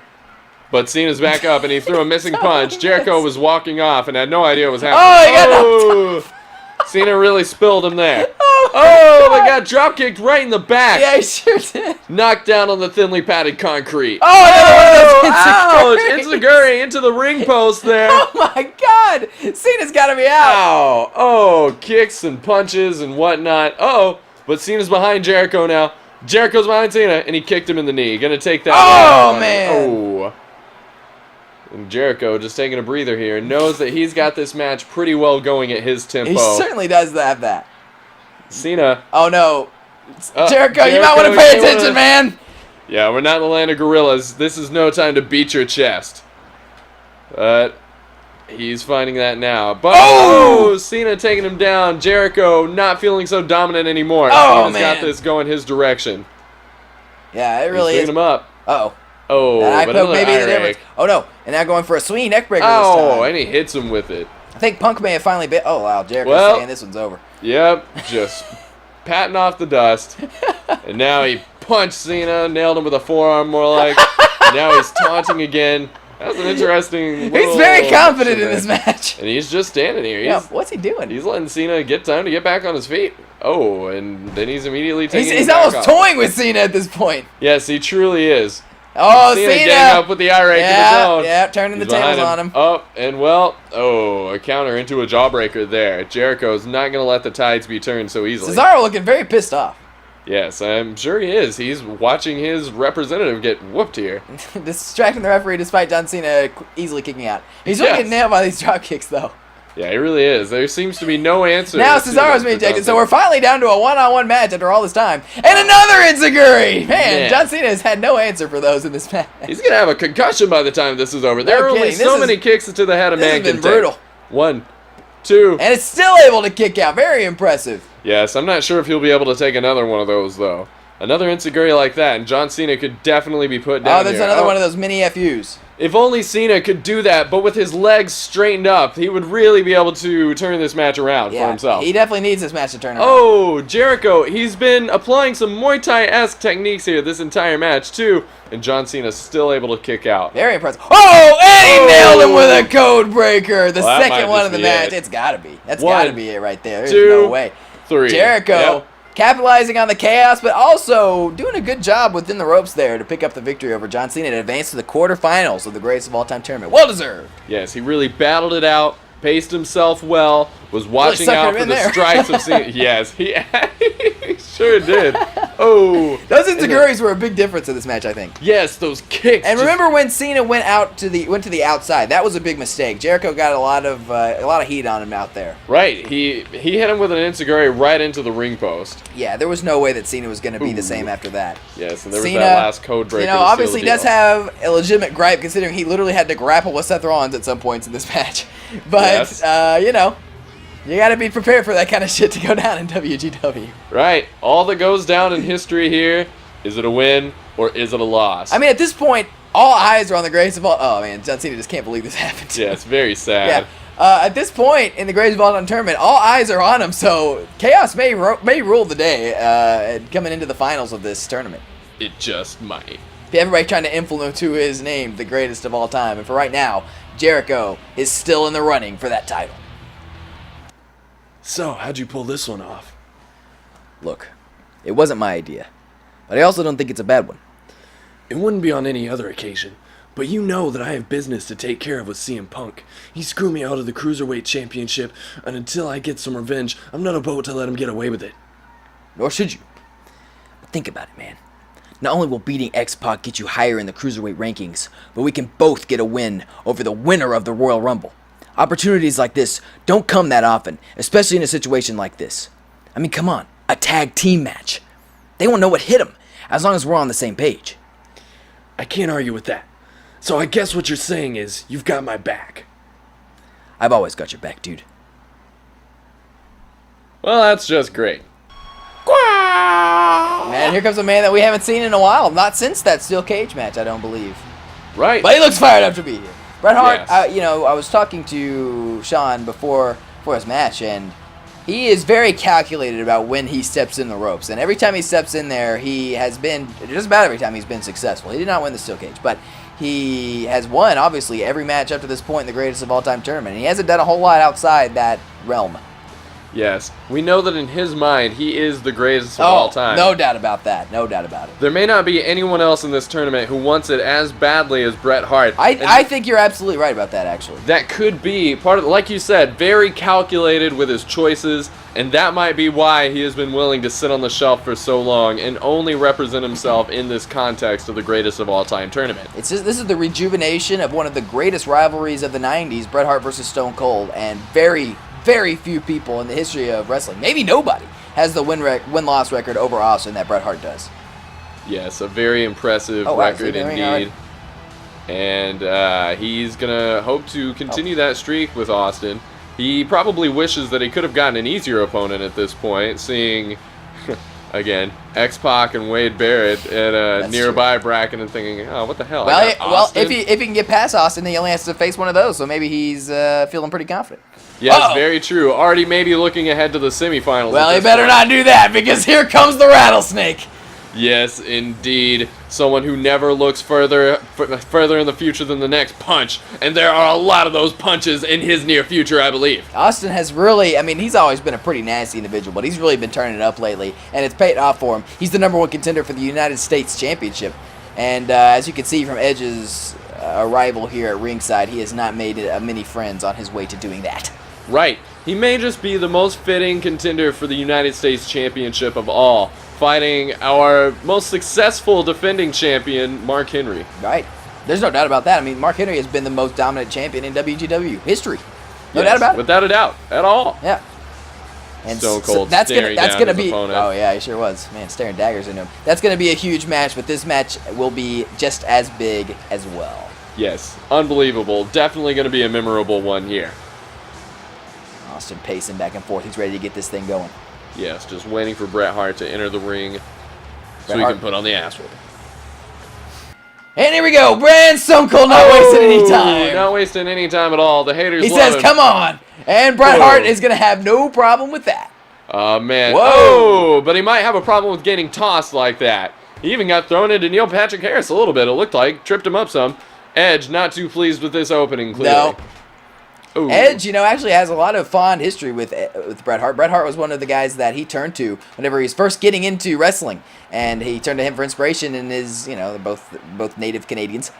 But Cena's back up, and he threw a missing punch. Jericho was walking off and had no idea what was happening.
Oh, he got knocked off.
Cena really spilled him there.
Oh,
they got drop kicked right in the back.
Yeah, he sure did.
Knocked down on the thinly padded concrete.
Oh,
Enziguri into the ring post there.
Oh my God, Cena's got to be out.
Ow. Oh, kicks and punches and whatnot. But Cena's behind Jericho now. Jericho's behind Cena, and he kicked him in the knee. Gonna take that.
Oh, man.
Oh. And Jericho just taking a breather here. Knows that he's got this match pretty well going at his tempo.
He certainly does have that.
Cena.
Oh, no. Jericho, you might want to pay attention, man.
Yeah, we're not in the land of gorillas. This is no time to beat your chest. But he's finding that now. But Cena taking him down. Jericho not feeling so dominant anymore.
Oh,
Cena's got this going his direction.
Yeah, it really
he's
is.
Him up.
Uh-oh.
Oh,
that
but
eye poke may be the
eye
difference.
rake.
Oh, no. And now going for a swinging neck breaker this time.
And he hits him with it.
I think Punk may have finally bit. Oh, wow. Jericho's saying this one's over.
Yep. Just patting off the dust. And now he punched Cena, nailed him with a forearm more like. And now he's taunting again. That's an interesting
He's very confident in this match.
And he's just standing here.
What's he doing?
He's letting Cena get time to get back on his feet. Oh, and then he's immediately taking
He's almost toying with Cena at this point.
Yes, he truly is.
Oh,
Cena
Cena!
getting up with the eye rake of his own.
Yeah, turning the tables on him.
Up and a counter into a jawbreaker there. Jericho's not going to let the tides be turned so easily.
Cesaro looking very pissed off.
Yes, I'm sure he is. He's watching his representative get whooped here.
Distracting the referee despite John Cena easily kicking out. He's really getting nailed by these drop kicks, though.
Yeah, he really is. There seems to be no answer.
Now Cesaro's being ejected, so we're finally down to a one-on-one match after all this time. And another enziguri! Man, John Cena has had no answer for those in this match.
He's going to have a concussion by the time this is over. There are only so many kicks to the head a man can take. This has been brutal. 1, 2.
And it's still able to kick out. Very impressive.
Yes, I'm not sure if he'll be able to take another one of those, though. Another enziguri like that, and John Cena could definitely be put down.
Oh, there's another one of those mini FUs.
If only Cena could do that, but with his legs straightened up, he would really be able to turn this match around for himself.
He definitely needs this match to turn around.
Oh, Jericho, he's been applying some Muay Thai-esque techniques here this entire match, too, and John Cena's still able to kick out.
Very impressive. Oh, and he nailed him with a code breaker. The second one of the match. It's got to be. That's got to be it right there. There's no way.
3.
Jericho. Capitalizing on the chaos, but also doing a good job within the ropes there to pick up the victory over John Cena and advance to the quarterfinals of the greatest of all-time tournament. Well deserved.
Yes, he really battled it out, paced himself well, was watching out for the strikes of Cena. Yes, he sure did. Oh,
those enziguris were a big difference in this match, I think.
Yes, those kicks.
And remember when Cena went to the outside? That was a big mistake. Jericho got a lot of heat on him out there.
Right, he hit him with an enziguri right into the ring post.
Yeah, there was no way that Cena was going to be the same after that.
Yes, and there was that last code breaker.
Obviously does have a legitimate gripe considering he literally had to grapple with Seth Rollins at some points in this match. But you got to be prepared for that kind of shit to go down in WGW.
Right. All that goes down in history here, is it a win or is it a loss?
I mean, at this point, all eyes are on the greatest of all... Oh, man, John Cena just can't believe this happened.
Yeah, it's very sad.
Yeah. At this point in the greatest of all time tournament, all eyes are on him, so chaos may rule the day coming into the finals of this tournament.
It just might.
Everybody trying to influence who is named the greatest of all time. And for right now, Jericho is still in the running for that title.
So, how'd you pull this one off?
Look, it wasn't my idea, but I also don't think it's a bad one.
It wouldn't be on any other occasion, but you know that I have business to take care of with CM Punk. He screwed me out of the Cruiserweight Championship, and until I get some revenge, I'm not about to let him get away with it.
Nor should you. But think about it, man. Not only will beating X-Pac get you higher in the Cruiserweight rankings, but we can both get a win over the winner of the Royal Rumble. Opportunities like this don't come that often, especially in a situation like this. I mean, come on, a tag team match. They won't know what hit them, as long as we're on the same page.
I can't argue with that. So I guess what you're saying is, you've got my back.
I've always got your back, dude.
Well, that's just great.
Man, here comes a man that we haven't seen in a while. Not since that steel cage match, I don't believe.
Right.
But he looks fired up to be here. Bret Hart, yes. I was talking to Sean before his match, and he is very calculated about when he steps in the ropes. And every time he steps in there, he has been, just about every time he's been successful. He did not win the steel cage, but he has won, obviously, every match up to this point in the greatest of all-time tournament. And he hasn't done a whole lot outside that realm.
Yes, we know that in his mind, he is the greatest of all time.
No doubt about that. No doubt about it.
There may not be anyone else in this tournament who wants it as badly as Bret Hart.
I think you're absolutely right about that, actually.
That could be part of, like you said, very calculated with his choices, and that might be why he has been willing to sit on the shelf for so long and only represent himself in this context of the greatest of all time tournament.
This is the rejuvenation of one of the greatest rivalries of the 90s, Bret Hart versus Stone Cold, and very few people in the history of wrestling, maybe nobody, has the win-loss record over Austin that Bret Hart does.
Yes, a very impressive record indeed. And he's going to hope to continue that streak with Austin. He probably wishes that he could have gotten an easier opponent at this point, seeing, again, X-Pac and Wade Barrett at a nearby bracket and thinking, oh, what the hell?
Well, if he can get past Austin, then he only has to face one of those, so maybe he's feeling pretty confident.
Yes, very true. Already maybe looking ahead to the semifinals.
Well, he better not do that, because here comes the rattlesnake.
Yes, indeed. Someone who never looks further in the future than the next punch. And there are a lot of those punches in his near future, I believe.
Austin has really, he's always been a pretty nasty individual, but he's really been turning it up lately, and it's paid off for him. He's the #1 contender for the United States Championship. And as you can see from Edge's arrival here at ringside, he has not made many friends on his way to doing that.
Right. He may just be the most fitting contender for the United States Championship of all, fighting our most successful defending champion, Mark Henry.
Right. There's no doubt about that. Mark Henry has been the most dominant champion in WGW history. No doubt about it.
Without a doubt, at all.
Yeah. And
Stone Cold
that's
staring
gonna
down his
be.
opponent.
Oh yeah, he sure was. Man, staring daggers into him. That's gonna be a huge match, but this match will be just as big as well.
Yes, unbelievable. Definitely going to be a memorable one here.
Austin pacing back and forth. He's ready to get this thing going.
Yes, just waiting for Bret Hart to enter the ring so he
Hart
can put on the ass whooping.
And here we go. Brand Stone Cold not wasting any time.
Not wasting any time at all. The haters
He
love
says,
him.
come on. And Bret Hart is going to have no problem with that.
Oh, man.
Whoa.
Oh, but he might have a problem with getting tossed like that. He even got thrown into Neil Patrick Harris a little bit, it looked like. Tripped him up some. Edge not too pleased with this opening, clearly.
No.
Ooh.
Edge, actually has a lot of fond history with Bret Hart. Bret Hart was one of the guys that he turned to whenever he was first getting into wrestling, and he turned to him for inspiration. And they're both native Canadians.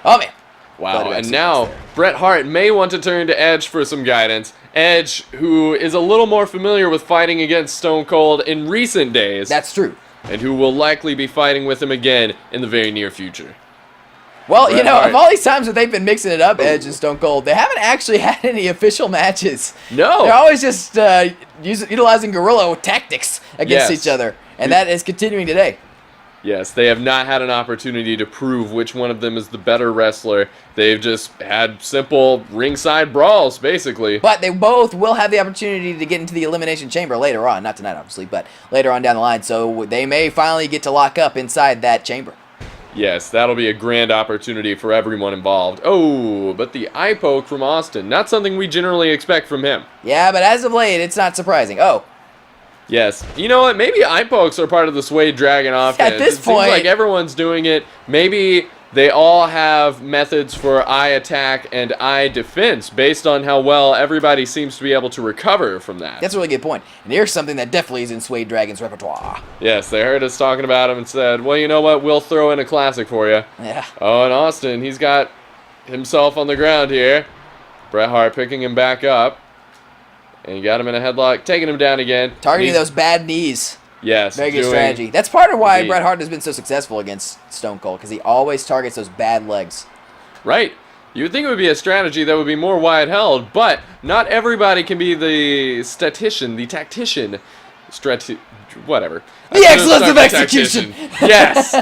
Oh man!
Wow! And now Bret Hart may want to turn to Edge for some guidance. Edge, who is a little more familiar with fighting against Stone Cold in recent days.
That's true.
And who will likely be fighting with him again in the very near future.
Well, of all these times that they've been mixing it up, Edge and Stone Cold, they haven't actually had any official matches.
No.
They're always just utilizing guerrilla tactics against each other, and that is continuing today.
Yes, they have not had an opportunity to prove which one of them is the better wrestler. They've just had simple ringside brawls, basically.
But they both will have the opportunity to get into the Elimination Chamber later on. Not tonight, obviously, but later on down the line. So they may finally get to lock up inside that chamber.
Yes, that'll be a grand opportunity for everyone involved. Oh, but the eye poke from Austin. Not something we generally expect from him.
Yeah, but as of late, it's not surprising. Oh.
Yes. You know what? Maybe eye pokes are part of the Suede Dragon offense.
At this point,
seems like everyone's doing it. Maybe they all have methods for eye attack and eye defense based on how well everybody seems to be able to recover from that.
That's a really good point. And here's something that definitely is in Suede Dragon's repertoire.
Yes, they heard us talking about him and said, well, you know what? We'll throw in a classic for you.
Yeah.
Oh, and Austin, he's got himself on the ground here. Bret Hart picking him back up. And he got him in a headlock, taking him down again.
Targeting those bad knees.
Yes.
Very good strategy. That's part of why Bret Hart has been so successful against Stone Cold, because he always targets those bad legs.
Right. You would think it would be a strategy that would be more wide-held, but not everybody can be the statistician, the tactician, whatever.
The excellence of execution!
Yes!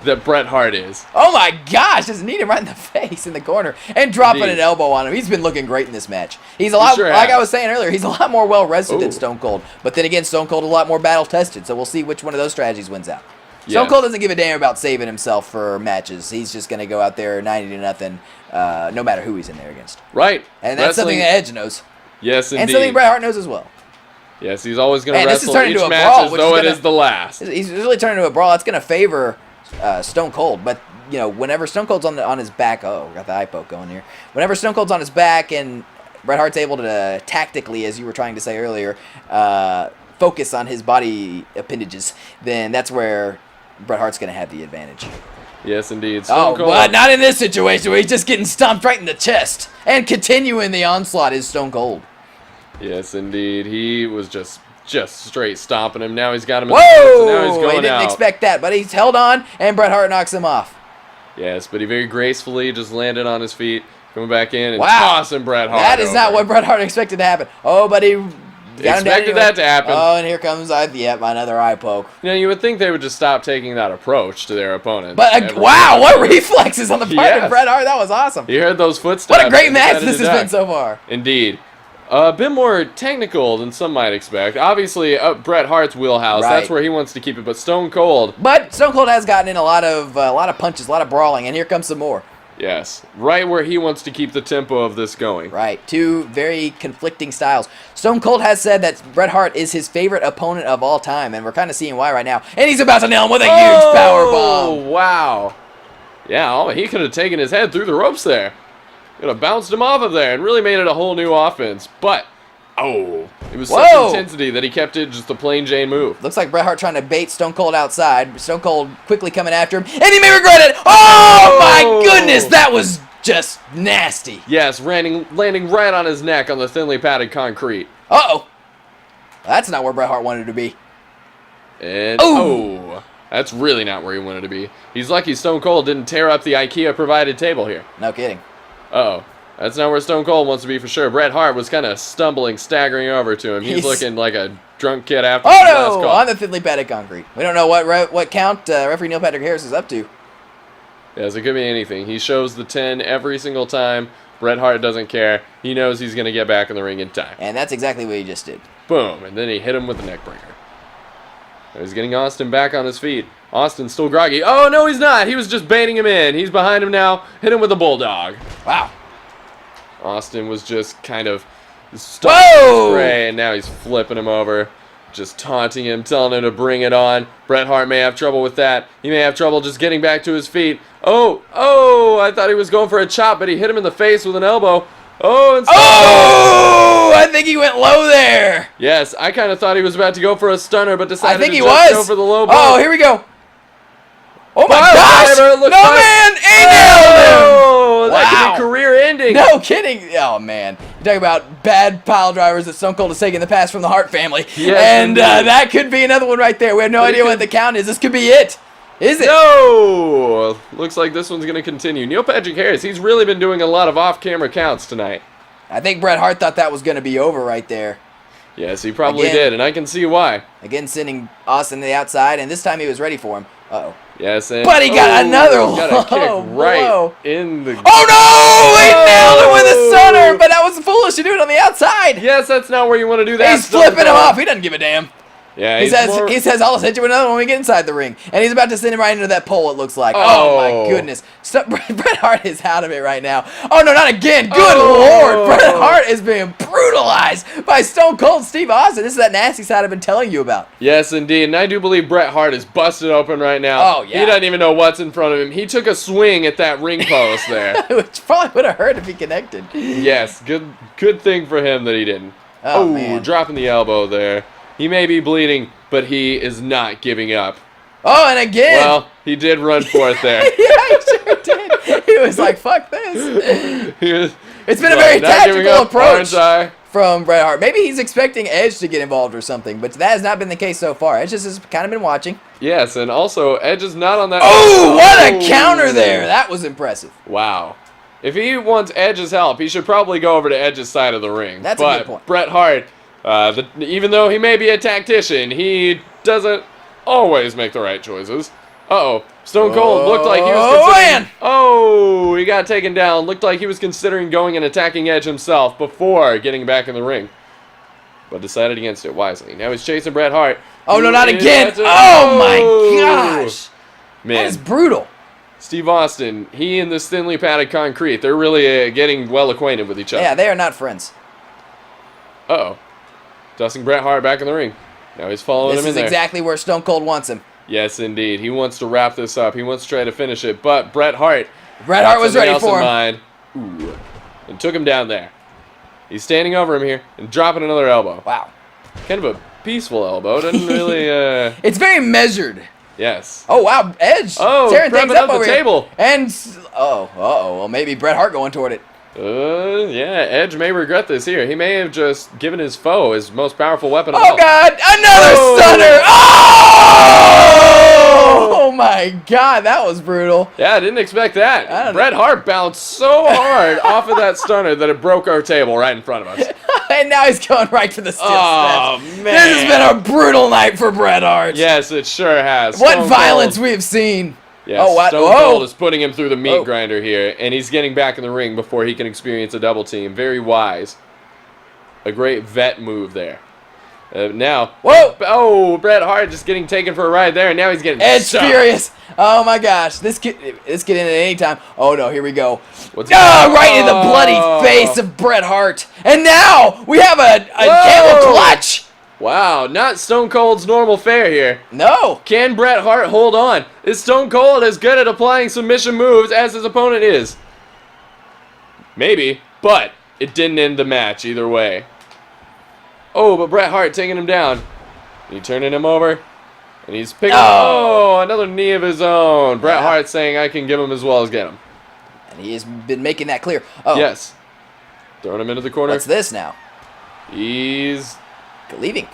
That Bret Hart is.
Oh my gosh, just need him right in the face in the corner and dropping an elbow on him. He's been looking great in this match. He's a lot, like I was saying earlier, he's a lot more well-rested than Stone Cold. But then again, Stone Cold a lot more battle-tested, so we'll see which one of those strategies wins out. Stone Cold doesn't give a damn about saving himself for matches. He's just going to go out there 90-0, no matter who he's in there against.
Right.
And that's something that Edge knows.
Yes, indeed.
And something Bret Hart knows as well.
Yes, he's always going to wrestle each match as though it is the last.
He's really turning into a brawl. That's going to favor Stone Cold, but whenever Stone Cold's on his back, got the eye poke going here. Whenever Stone Cold's on his back and Bret Hart's able to tactically, as you were trying to say earlier, focus on his body appendages, then that's where Bret Hart's going to have the advantage.
Yes, indeed. Stone Cold.
But not in this situation where he's just getting stomped right in the chest and continuing the onslaught is Stone Cold.
Yes, indeed. He was just straight stomping him. Now he's got him in
the
face, and now he's going
he didn't
out.
expect that, but he's held on, and Bret Hart knocks him off.
Yes, but he very gracefully just landed on his feet, coming back in and tossing Bret Hart
That is not what Bret Hart expected to happen. Oh, but he
expected that to happen.
Oh, and here comes another eye poke.
You would think they would just stop taking that approach to their opponent.
But wow, what reflexes on the part of Bret Hart. That was awesome.
You heard those footsteps.
What a great match this has been so far.
Indeed. A bit more technical than some might expect. Obviously, Bret Hart's wheelhouse. Right. That's where he wants to keep it. But Stone Cold.
But Stone Cold has gotten in a lot of punches, a lot of brawling, and here comes some more.
Yes, right where he wants to keep the tempo of this going.
Right, two very conflicting styles. Stone Cold has said that Bret Hart is his favorite opponent of all time, and we're kind of seeing why right now. And he's about to nail him with a huge power bomb.
Oh, wow. Yeah, he could have taken his head through the ropes there. Could have bounced him off of there and really made it a whole new offense. But, it was such intensity that he kept it just a plain Jane move.
Looks like Bret Hart trying to bait Stone Cold outside. Stone Cold quickly coming after him, and he may regret it. Oh, my goodness, that was just nasty.
Yes, landing right on his neck on the thinly padded concrete.
Uh-oh. That's not where Bret Hart wanted to be.
And, that's really not where he wanted to be. He's lucky Stone Cold didn't tear up the IKEA-provided table here.
No kidding.
Uh-oh. That's not where Stone Cold wants to be for sure. Bret Hart was kind of stumbling, staggering over to him. He's looking like a drunk kid after his last call.
On the thinly padded concrete. We don't know what count referee Neil Patrick Harris is up to.
Yes, it could be anything. He shows the 10 every single time. Bret Hart doesn't care. He knows he's going to get back in the ring in time.
And that's exactly what he just did.
Boom, and then he hit him with the neckbreaker. He's getting Austin back on his feet. Austin's still groggy. Oh, no, he's not. He was just baiting him in. He's behind him now. Hit him with a bulldog.
Wow.
Austin was just kind of stuck Rey, and now he's flipping him over, just taunting him, telling him to bring it on. Bret Hart may have trouble with that. He may have trouble just getting back to his feet. Oh, I thought he was going for a chop, but he hit him in the face with an elbow.
I think he went low there.
Yes, I kind of thought he was about to go for a stunner, but decided to
go
for the low blow.
Oh, here we go. Oh my gosh!
Man,
he nailed him!
That could be career ending.
No kidding. Oh man, you talk about bad pile drivers that Stone Cold has taken in the past from the Hart family, and that could be another one right there. We have no idea what the count is. This could be it. Is it?
No! Looks like this one's going to continue. Neil Patrick Harris, he's really been doing a lot of off-camera counts tonight.
I think Bret Hart thought that was going to be over right there.
Yes, he probably did, and I can see why.
Again, sending Austin to the outside, and this time he was ready for him. Uh-oh.
Yes, and
but he got another
got a kick right in the...
Oh, no! He nailed him with a stunner, but that was foolish to do it on the outside.
Yes, that's not where you want to do that.
He's flipping him off. He doesn't give a damn.
Yeah,
he says, I'll hit you with another when we get inside the ring. And he's about to send him right into that pole, it looks like. Oh my goodness. Bret Hart is out of it right now. Oh, no, not again. Good Lord. Bret Hart is being brutalized by Stone Cold Steve Austin. This is that nasty side I've been telling you about.
Yes, indeed. And I do believe Bret Hart is busted open right now.
Oh, yeah.
He doesn't even know what's in front of him. He took a swing at that ring post there.
Which probably would have hurt if he connected.
Yes, good thing for him that he didn't.
Oh, man.
Dropping the elbow there. He may be bleeding, but he is not giving up.
Oh, and again.
Well, he did run for it there.
Yeah, he sure did. He was like, fuck this. It's been a very tactical approach from Bret Hart. Maybe he's expecting Edge to get involved or something, but that has not been the case so far. Edge just has kind of been watching.
Yes, and also Edge is not on that.
Oh, what a counter there. That was impressive.
Wow. If he wants Edge's help, he should probably go over to Edge's side of the ring.
That's a good point.
Bret Hart... even though he may be a tactician, he doesn't always make the right choices. Stone Cold looked like he was considering... he got taken down. Looked like he was considering going and attacking Edge himself before getting back in the ring. But decided against it wisely. Now he's chasing Bret Hart.
Oh, no, not again. Oh, my gosh.
Man.
That is brutal.
Steve Austin, he and this thinly padded concrete, they're really getting well acquainted with each other.
Yeah, they are not friends.
Dusting Bret Hart back in the ring. Now he's following him in there.
This is exactly where Stone Cold wants him.
Yes, indeed. He wants to wrap this up. He wants to try to finish it. But Bret Hart
was ready for him.
And took him down there. He's standing over him here and dropping another elbow.
Wow.
Kind of a peaceful elbow. Doesn't really...
It's very measured.
Yes.
Oh, wow. Edge.
Tearing things up over the table.
And... Well, maybe Bret Hart going toward it.
Yeah, Edge may regret this here. He may have just given his foe his most powerful weapon of
all. Oh, God! Another stunner! Oh my God, that was brutal.
Yeah, I didn't expect that. Bret Hart bounced so hard off of that stunner that it broke our table right in front of us.
And now he's going right for the steel steps.
Oh, man.
This has been a brutal night for Bret Hart.
Yes, it sure has.
What violence we have seen.
Yes, Stone Cold is putting him through the meat grinder here, and he's getting back in the ring before he can experience a double team. Very wise. A great vet move there. Now, Bret Hart just getting taken for a ride there, and now he's getting
Edge furious. Oh my gosh, this could end at any time. Oh no, here we go. Right in the bloody face of Bret Hart, and now we have a camel clutch.
Wow, not Stone Cold's normal fare here.
No.
Can Bret Hart hold on? Is Stone Cold as good at applying submission moves as his opponent is? Maybe, but it didn't end the match either way. But Bret Hart taking him down. He turning him over. And he's picking another knee of his own. Bret Hart saying, I can give him as well as get him.
And he has been making that clear.
Yes. Throwing him into the corner.
What's this now?
He's...
leaving.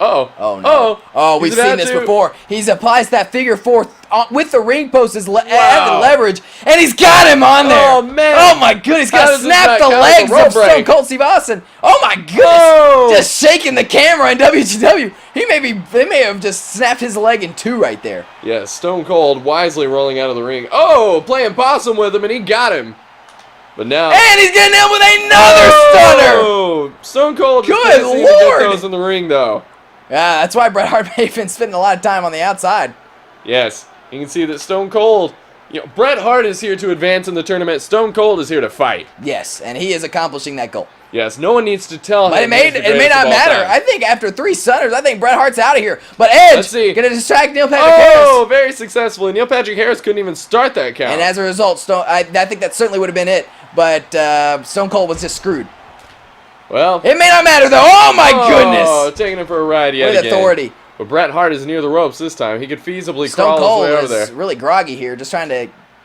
Uh-oh.
Oh, no. Oh, we've seen this before. He applies that figure four with the ring post as the leverage, and he's got him on there.
Oh, man.
Oh, my goodness. He's going to snap the legs of Stone Cold Steve Austin. Oh, my goodness.
Whoa.
Just shaking the camera in WCW. They may have just snapped his leg in two right there.
Yeah, Stone Cold wisely rolling out of the ring. Oh, playing possum with him, and he got him. But now...
And he's getting him with another stunner.
Oh, Stone Cold just
Good
can't seem to get those in the ring, though.
Yeah, that's why Bret Hart may have been spending a lot of time on the outside.
Yes, you can see that Stone Cold... Bret Hart is here to advance in the tournament. Stone Cold is here to fight.
Yes, and he is accomplishing that goal.
Yes, no one needs to tell him.
But it may not matter. I think after 3 stunners, I think Bret Hart's out of here. But Edge going to distract Neil Patrick Harris.
Oh, very successfully. Neil Patrick Harris couldn't even start that count.
And as a result, I think that certainly would have been it. But Stone Cold was just screwed.
Well,
it may not matter though. Oh my goodness!
Oh, taking him for a ride yet again.
With authority.
But Bret Hart is near the ropes this time. He could feasibly
Stone
crawl
Cold
his way over there.
is really groggy here, just trying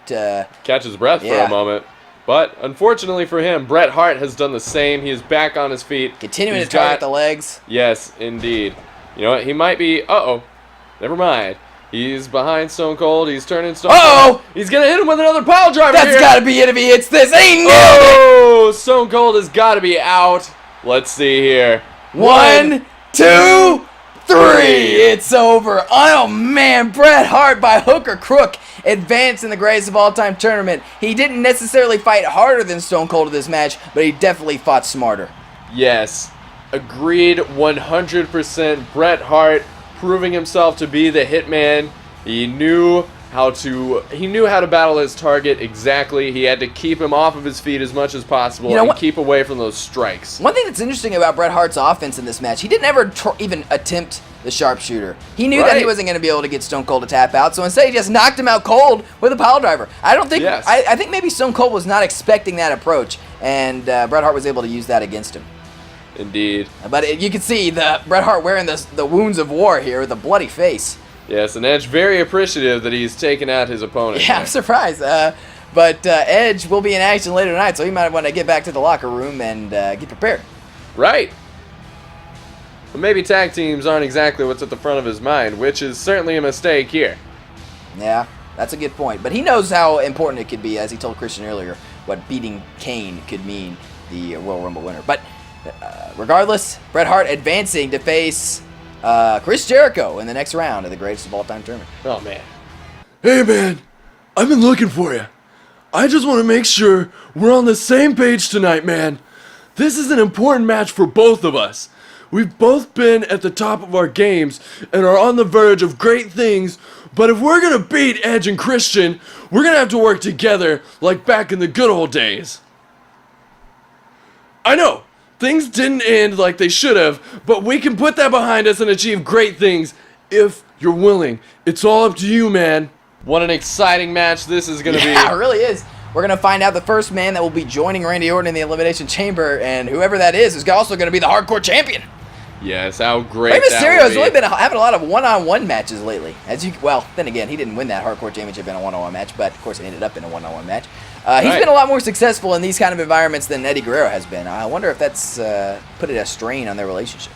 to
catch his breath for a moment. But unfortunately for him, Bret Hart has done the same. He is back on his feet.
Continuing to target the legs.
Yes, indeed. You know what? He might be... Uh-oh. Never mind. He's behind Stone Cold. He's turning Stone Cold. He's going to hit him with another pile driver.
That's got to be it if he hits this.
Oh, Stone Cold has got to be out. Let's see here.
1, 2, 3. It's over. Oh, man. Bret Hart, by hook or crook, advanced in the greatest of all-time tournament. He didn't necessarily fight harder than Stone Cold in this match, but he definitely fought smarter.
Yes. Agreed 100%. Bret Hart proving himself to be the hitman. He knew how to battle his target exactly. He had to keep him off of his feet as much as possible and keep away from those strikes.
One thing that's interesting about Bret Hart's offense in this match, he didn't ever even attempt the sharpshooter. He knew that he wasn't going to be able to get Stone Cold to tap out, so instead he just knocked him out cold with a pile driver. I think maybe Stone Cold was not expecting that approach, and Bret Hart was able to use that against him.
Indeed.
But you can see Bret Hart wearing the wounds of war here with a bloody face.
Yes, and Edge very appreciative that he's taken out his opponent.
Yeah, I'm surprised. But Edge will be in action later tonight, so he might want to get back to the locker room and get prepared.
Right. But maybe tag teams aren't exactly what's at the front of his mind, which is certainly a mistake here.
Yeah, that's a good point. But he knows how important it could be, as he told Christian earlier, what beating Kane could mean, the Royal Rumble winner. But regardless, Bret Hart advancing to face Chris Jericho in the next round of the greatest of all-time tournament.
Oh, man.
Hey, man. I've been looking for you. I just want to make sure we're on the same page tonight, man. This is an important match for both of us. We've both been at the top of our games and are on the verge of great things, but if we're going to beat Edge and Christian, we're going to have to work together like back in the good old days. I know. Things didn't end like they should have, but we can put that behind us and achieve great things if you're willing. It's all up to you, man.
What an exciting match this is going to be.
Yeah, it really is. We're going to find out the first man that will be joining Randy Orton in the Elimination Chamber, and whoever that is also going to be the Hardcore Champion.
Yes, how great
Rey
that
Mysterio has
will
really been having a lot of one-on-one matches lately. Then again, he didn't win that Hardcore Championship in a one-on-one match, but of course it ended up in a one-on-one match. He's been a lot more successful in these kind of environments than Eddie Guerrero has been. I wonder if that's put a strain on their relationship.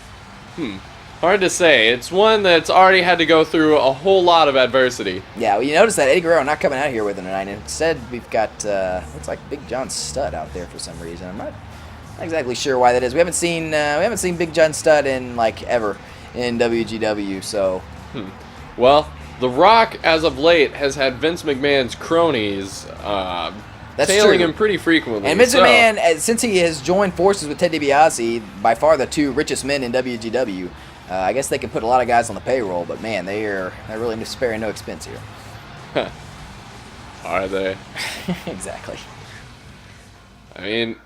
Hard to say. It's one that's already had to go through a whole lot of adversity.
Yeah, well, you notice that Eddie Guerrero not coming out here with him tonight. Instead, we've got looks like Big John Studd out there for some reason. I'm not exactly sure why that is. We haven't seen Big John Studd in ever in WGW. So,
Well, The Rock, as of late, has had Vince McMahon's cronies tailing him pretty frequently.
And Vince McMahon, since he has joined forces with Ted DiBiase, by far the two richest men in WGW, I guess they can put a lot of guys on the payroll, but man, they're really sparing no expense here.
Are they?
Exactly.
I mean,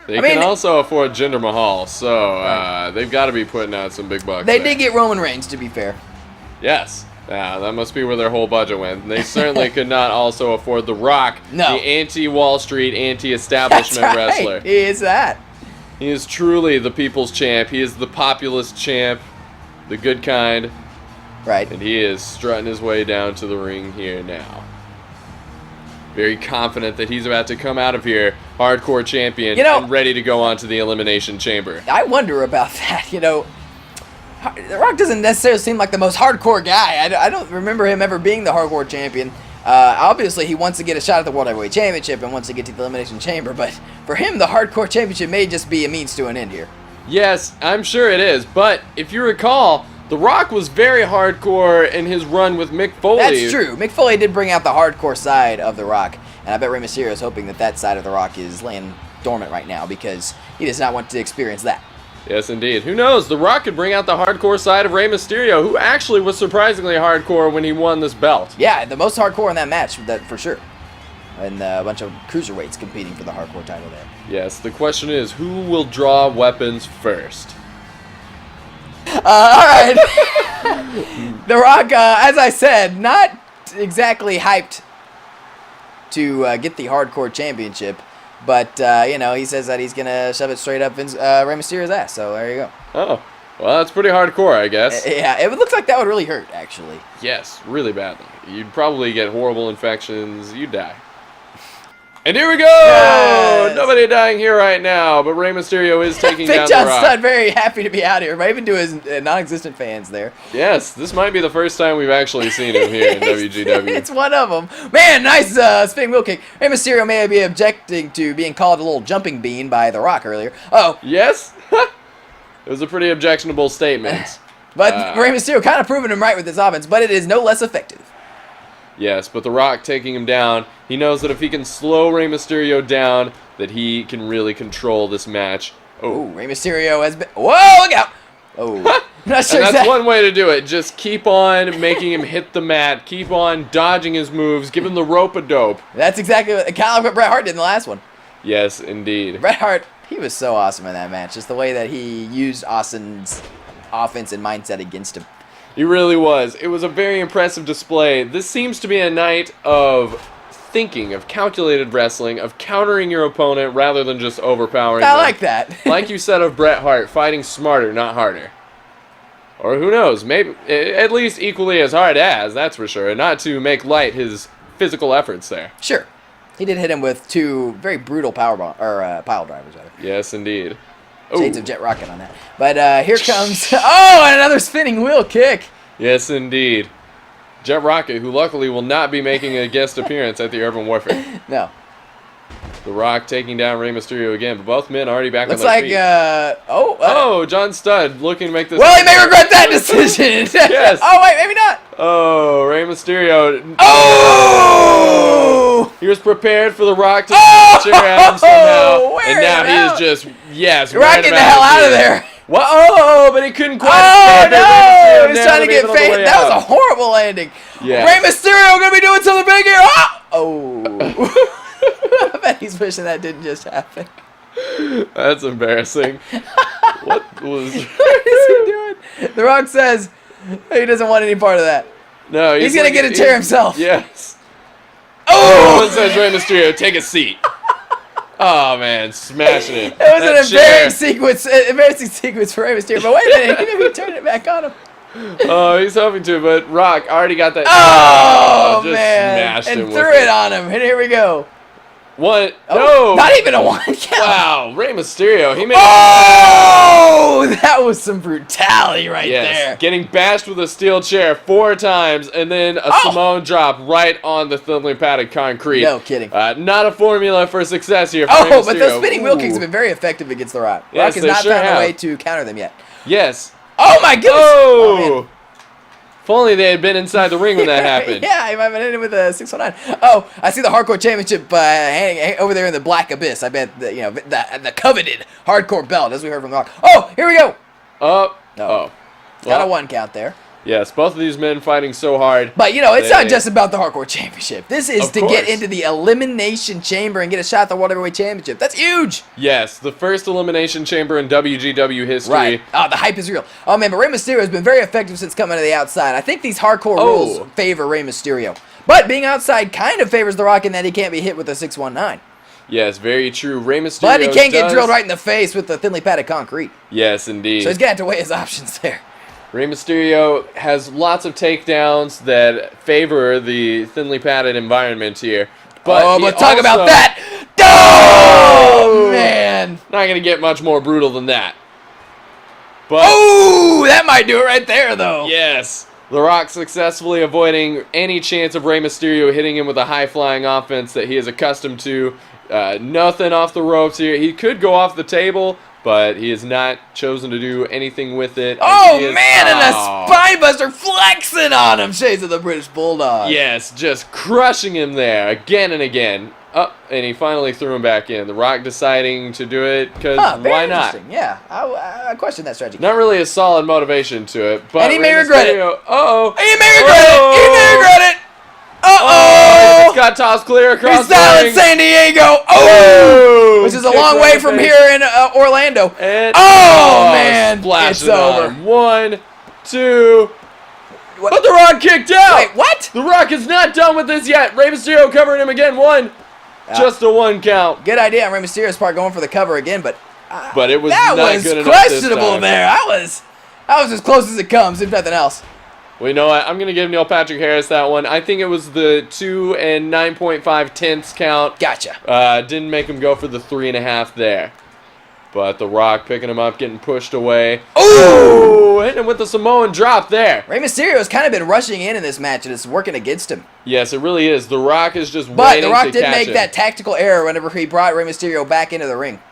they can also afford Jinder Mahal, so they've got to be putting out some big bucks.
They did get Roman Reigns, to be fair.
Yes. Yeah, that must be where their whole budget went. They certainly could not also afford The Rock, the anti-Wall Street, anti-establishment wrestler.
He is that.
He is truly the people's champ. He is the populist champ, the good kind.
Right.
And he is strutting his way down to the ring here now. Very confident that he's about to come out of here hardcore champion and ready to go on to the Elimination Chamber.
I wonder about that. The Rock doesn't necessarily seem like the most hardcore guy. I don't remember him ever being the hardcore champion. Obviously, he wants to get a shot at the World Heavyweight Championship and wants to get to the Elimination Chamber, but for him, the hardcore championship may just be a means to an end here.
Yes, I'm sure it is, but if you recall, The Rock was very hardcore in his run with Mick Foley.
That's true. Mick Foley did bring out the hardcore side of The Rock, and I bet Rey Mysterio is hoping that side of The Rock is laying dormant right now because he does not want to experience that.
Yes, indeed. Who knows? The Rock could bring out the hardcore side of Rey Mysterio, who actually was surprisingly hardcore when he won this belt.
Yeah, the most hardcore in that match, that for sure. And a bunch of cruiserweights competing for the hardcore title there.
Yes, the question is, who will draw weapons first?
Alright. The Rock, as I said, not exactly hyped to get the hardcore championship. But, he says that he's going to shove it straight up Rey Mysterio's ass. So, there you go.
Oh. Well, that's pretty hardcore, I guess.
Yeah, it looks like that would really hurt, actually.
Yes, really badly. You'd probably get horrible infections. You'd die. And here we go!
Yes.
Nobody dying here right now, but Rey Mysterio is taking
Big
down
John
The Rock.
Studd very happy to be out here, but even to his non-existent fans there.
Yes, this might be the first time we've actually seen him here in WGW.
It's one of them. Man, nice spinning wheel kick. Rey Mysterio may be objecting to being called a little jumping bean by The Rock earlier. Oh.
Yes? It was a pretty objectionable statement.
But Rey Mysterio kind of proving him right with this offense, but it is no less effective.
Yes, but The Rock taking him down. He knows that if he can slow Rey Mysterio down, that he can really control this match.
Oh, Rey Mysterio has been... Whoa, look out! Oh, not sure
and that's one way to do it. Just keep on making him hit the mat. Keep on dodging his moves. Give him the rope-a-dope.
That's exactly kind of like what Bret Hart did in the last one.
Yes, indeed.
Bret Hart, he was so awesome in that match. Just the way that he used Austin's offense and mindset against him.
He really was. It was a very impressive display. This seems to be a night of thinking, of calculated wrestling, of countering your opponent rather than just overpowering
I
them.
like that.
Like you said of Bret Hart, fighting smarter, not harder. Or who knows, maybe at least equally as hard as, that's for sure, and not to make light his physical efforts there.
Sure. He did hit him with two very brutal pile drivers. Rather.
Yes, indeed.
Shades of Jet Rocket on that. But here comes... Oh, and another spinning wheel kick.
Yes, indeed. Jet Rocket, who luckily will not be making a guest appearance at the Urban Warfare.
No.
The Rock taking down Rey Mysterio again, but both men already back
Looks
on their
like,
feet. Oh, John Studd looking to make this...
Well, he may regret that decision.
Yes.
Oh, wait, maybe not.
Oh, Rey Mysterio.
Oh!
He was prepared for The Rock to chair at him somehow.
Wear
And now
him
he
out.
is just, yes.
Rock, get the hell out of there.
What? Oh, but he couldn't quite.
Oh, no! He was trying to get
faded.
faded. That was a horrible landing.
Yes.
Rey Mysterio going to be doing something big here. Oh. I bet he's wishing that didn't just happen.
That's embarrassing. What was...
What is he doing? The Rock says he doesn't want any part of that.
No,
he's going to get a chair himself.
Yes.
Oh!
Someone says, Rey Mysterio, take a seat. Oh, man, smashing it.
It was an embarrassing sequence for Rey Mysterio. But wait a minute, he didn't turn it back on him.
Oh, he's hoping to, but Rock already got that.
Oh,
just
man.
smashed
And
him
threw
with
it on him. And here we go.
What?
Oh,
no.
Not even a one count.
Wow, Rey Mysterio. He made
Oh, that was some brutality right there.
Getting bashed with a steel chair 4 times and then a Samoan drop right on the thinly padded concrete.
No kidding.
Not a formula for success here for Rey Mysterio.
But those spinning wheel kicks have been very effective against The Rock.
Yes,
Rock has
they
not
sure
found
have.
a way to counter them yet.
Yes.
Oh, my goodness.
Oh! If only they had been inside the ring when that happened.
Yeah, he might have been hitting with a 619. Oh, I see the Hardcore Championship hanging over there in the black abyss. I bet the coveted Hardcore belt, as we heard from The Rock. Oh, here we go. Got a 1 count there.
Yes, both of these men fighting so hard.
But, it's not just about the Hardcore Championship. This is to get into the Elimination Chamber and get a shot at the World Heavyweight Championship. That's huge.
Yes, the first Elimination Chamber in WGW history.
Right. Oh, the hype is real. Oh, man, but Rey Mysterio has been very effective since coming to the outside. I think these Hardcore rules favor Rey Mysterio. But being outside kind of favors The Rock in that he can't be hit with a 619.
Yes, very true. Rey Mysterio
But he can't get drilled right in the face with the thinly padded concrete.
Yes, indeed.
So he's going to have to weigh his options there.
Rey Mysterio has lots of takedowns that favor the thinly padded environment here. But
talk about that! Oh, man!
Not going to get much more brutal than that. But
oh, that might do it right there, though.
yes. The Rock successfully avoiding any chance of Rey Mysterio hitting him with a high-flying offense that he is accustomed to. Nothing off the ropes here. He could go off the table, but he has not chosen to do anything with it.
Oh, man, and a spinebuster flexing on him, Shades of the British Bulldog.
Yes, just crushing him there again and again. Oh, and he finally threw him back in. The Rock deciding to do it because why not?
Yeah, I question that strategy.
Not really a solid motivation to it, but
and he may regret it.
Uh-oh.
He may regret it. He may regret it. Uh-oh.
It's got tossed clear across the
ring.
ring.
San Diego. Oh, which is a long way from here in Orlando.
And,
man,
it's
over.
1, 2. What? But The Rock kicked out.
Wait, what?
The Rock is not done with this yet. Rey Mysterio covering him again. 1. Just a 1 count.
Good idea on Rey Mysterio's part going for the cover again, but
it was
that
not
was
good enough
questionable
this time.
there. I was as close as it comes, if nothing else.
Well, you know what? I'm gonna give Neil Patrick Harris that one. I think it was the 2 and 9.5 tenths count.
Gotcha.
Didn't make him go for the 3.5 there. But The Rock picking him up, getting pushed away.
Ooh!
Hitting him with the Samoan drop there.
Rey Mysterio has kind of been rushing in this match, and it's working against him.
Yes, it really is. The Rock is just
but
waiting to
The Rock did
catch
make
him.
that tactical error whenever he brought Rey Mysterio back into the ring.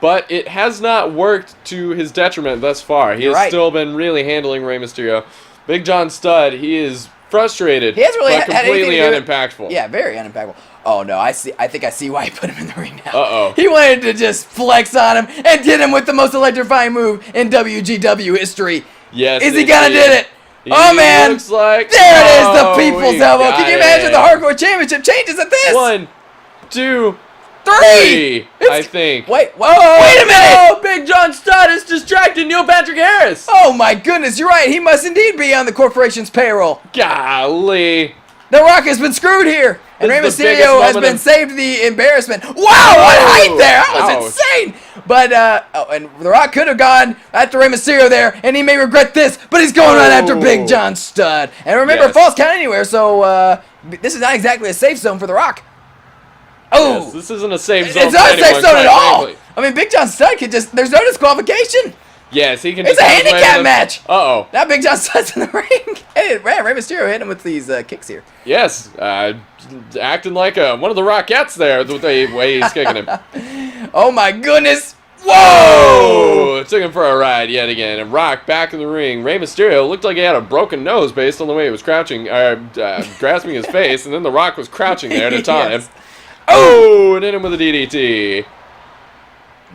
But it has not worked to his detriment thus far. He has still been really handling Rey Mysterio. Big John Studd, he is frustrated,
he hasn't really
but completely unimpactful.
Yeah, very unimpactful. Oh no, I think I see why he put him in the ring now.
Uh-oh.
He wanted to just flex on him and hit him with the most electrifying move in WGW history.
Yes.
Is he gonna do it? Oh man!
Looks like
there it is, the people's elbow. Can you imagine the Hardcore Championship changes at this?
1, 2,
3.
I think.
Wait a minute!
Oh, Big John Studd is distracting Neil Patrick Harris.
Oh my goodness, you're right. He must indeed be on the corporation's payroll.
Golly.
The Rock has been screwed here. And Rey Mysterio has been saved the embarrassment. Wow, what height there! That was insane! But, and The Rock could have gone after Rey Mysterio there, and he may regret this, but he's going right after Big John Studd. And remember, falls count anywhere, so this is not exactly a safe zone for The Rock. Oh!
Yes, this isn't a safe zone.
It's not a safe zone at all! I mean, Big John Studd could just, there's no disqualification.
Yes, he can.
It's a handicap match.
Uh-oh.
Now Big John Studd's in the ring. Hey, Rey Mysterio hitting him with these kicks here.
Yes, acting like one of the Rockettes there with the way he's kicking him.
Oh my goodness!
Whoa! Took him for a ride yet again. And Rock back in the ring. Rey Mysterio looked like he had a broken nose based on the way he was crouching, grasping his face, and then The Rock was crouching there to taunt him. Oh! And hit him with a DDT.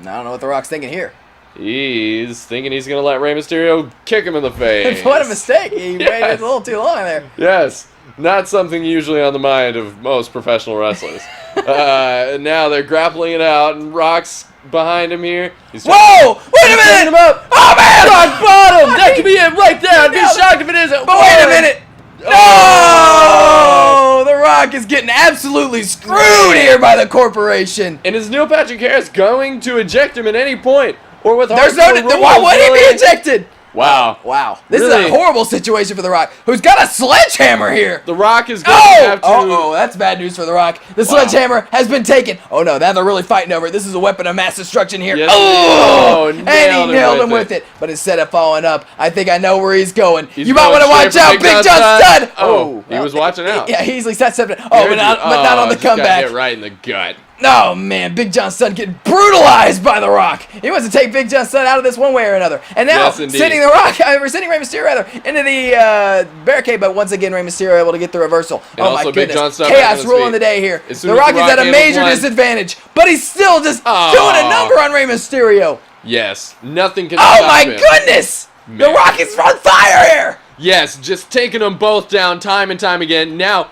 I don't know what The Rock's thinking here.
He's thinking he's going to let Rey Mysterio kick him in the face.
What a mistake. He waited a little too long there.
Yes. Not something usually on the mind of most professional wrestlers. And now they're grappling it out, and Rock's behind him here.
Whoa! Wait a minute!
Him up.
Oh, man!
Rock bottom! That could be it right there. I'd be shocked if it isn't.
But wait a minute! No! The Rock is getting absolutely screwed here by the corporation.
And is Neil Patrick Harris going to eject him at any point? Or with
There's no. Why would he be ejected?
Wow.
Wow. This is a horrible situation for The Rock, who's got a sledgehammer here.
The Rock is going to have to...
Oh, that's bad news for The Rock. The sledgehammer has been taken. Oh, no, now they're really fighting over it. This is a weapon of mass destruction here.
Yes,
and he nailed him with it. But instead of following up, I think I know where he's going. You might want to watch out, Big John Studd.
Oh, he was watching out.
Yeah, he easily set something. Oh, but not on the comeback.
Got hit right in the gut.
Oh, man, Big John Studd getting brutalized by The Rock. He wants to take Big John Studd out of this one way or another. And now, sending Rey Mysterio into the barricade, but once again, Rey Mysterio able to get the reversal.
And
oh, my goodness. Chaos ruling the day here. The Rock is at a major disadvantage, but he's still just doing a number on Rey Mysterio.
Yes, nothing can stop him.
Oh, my goodness. Man. The Rock is on fire here.
Yes, just taking them both down time and time again. Now,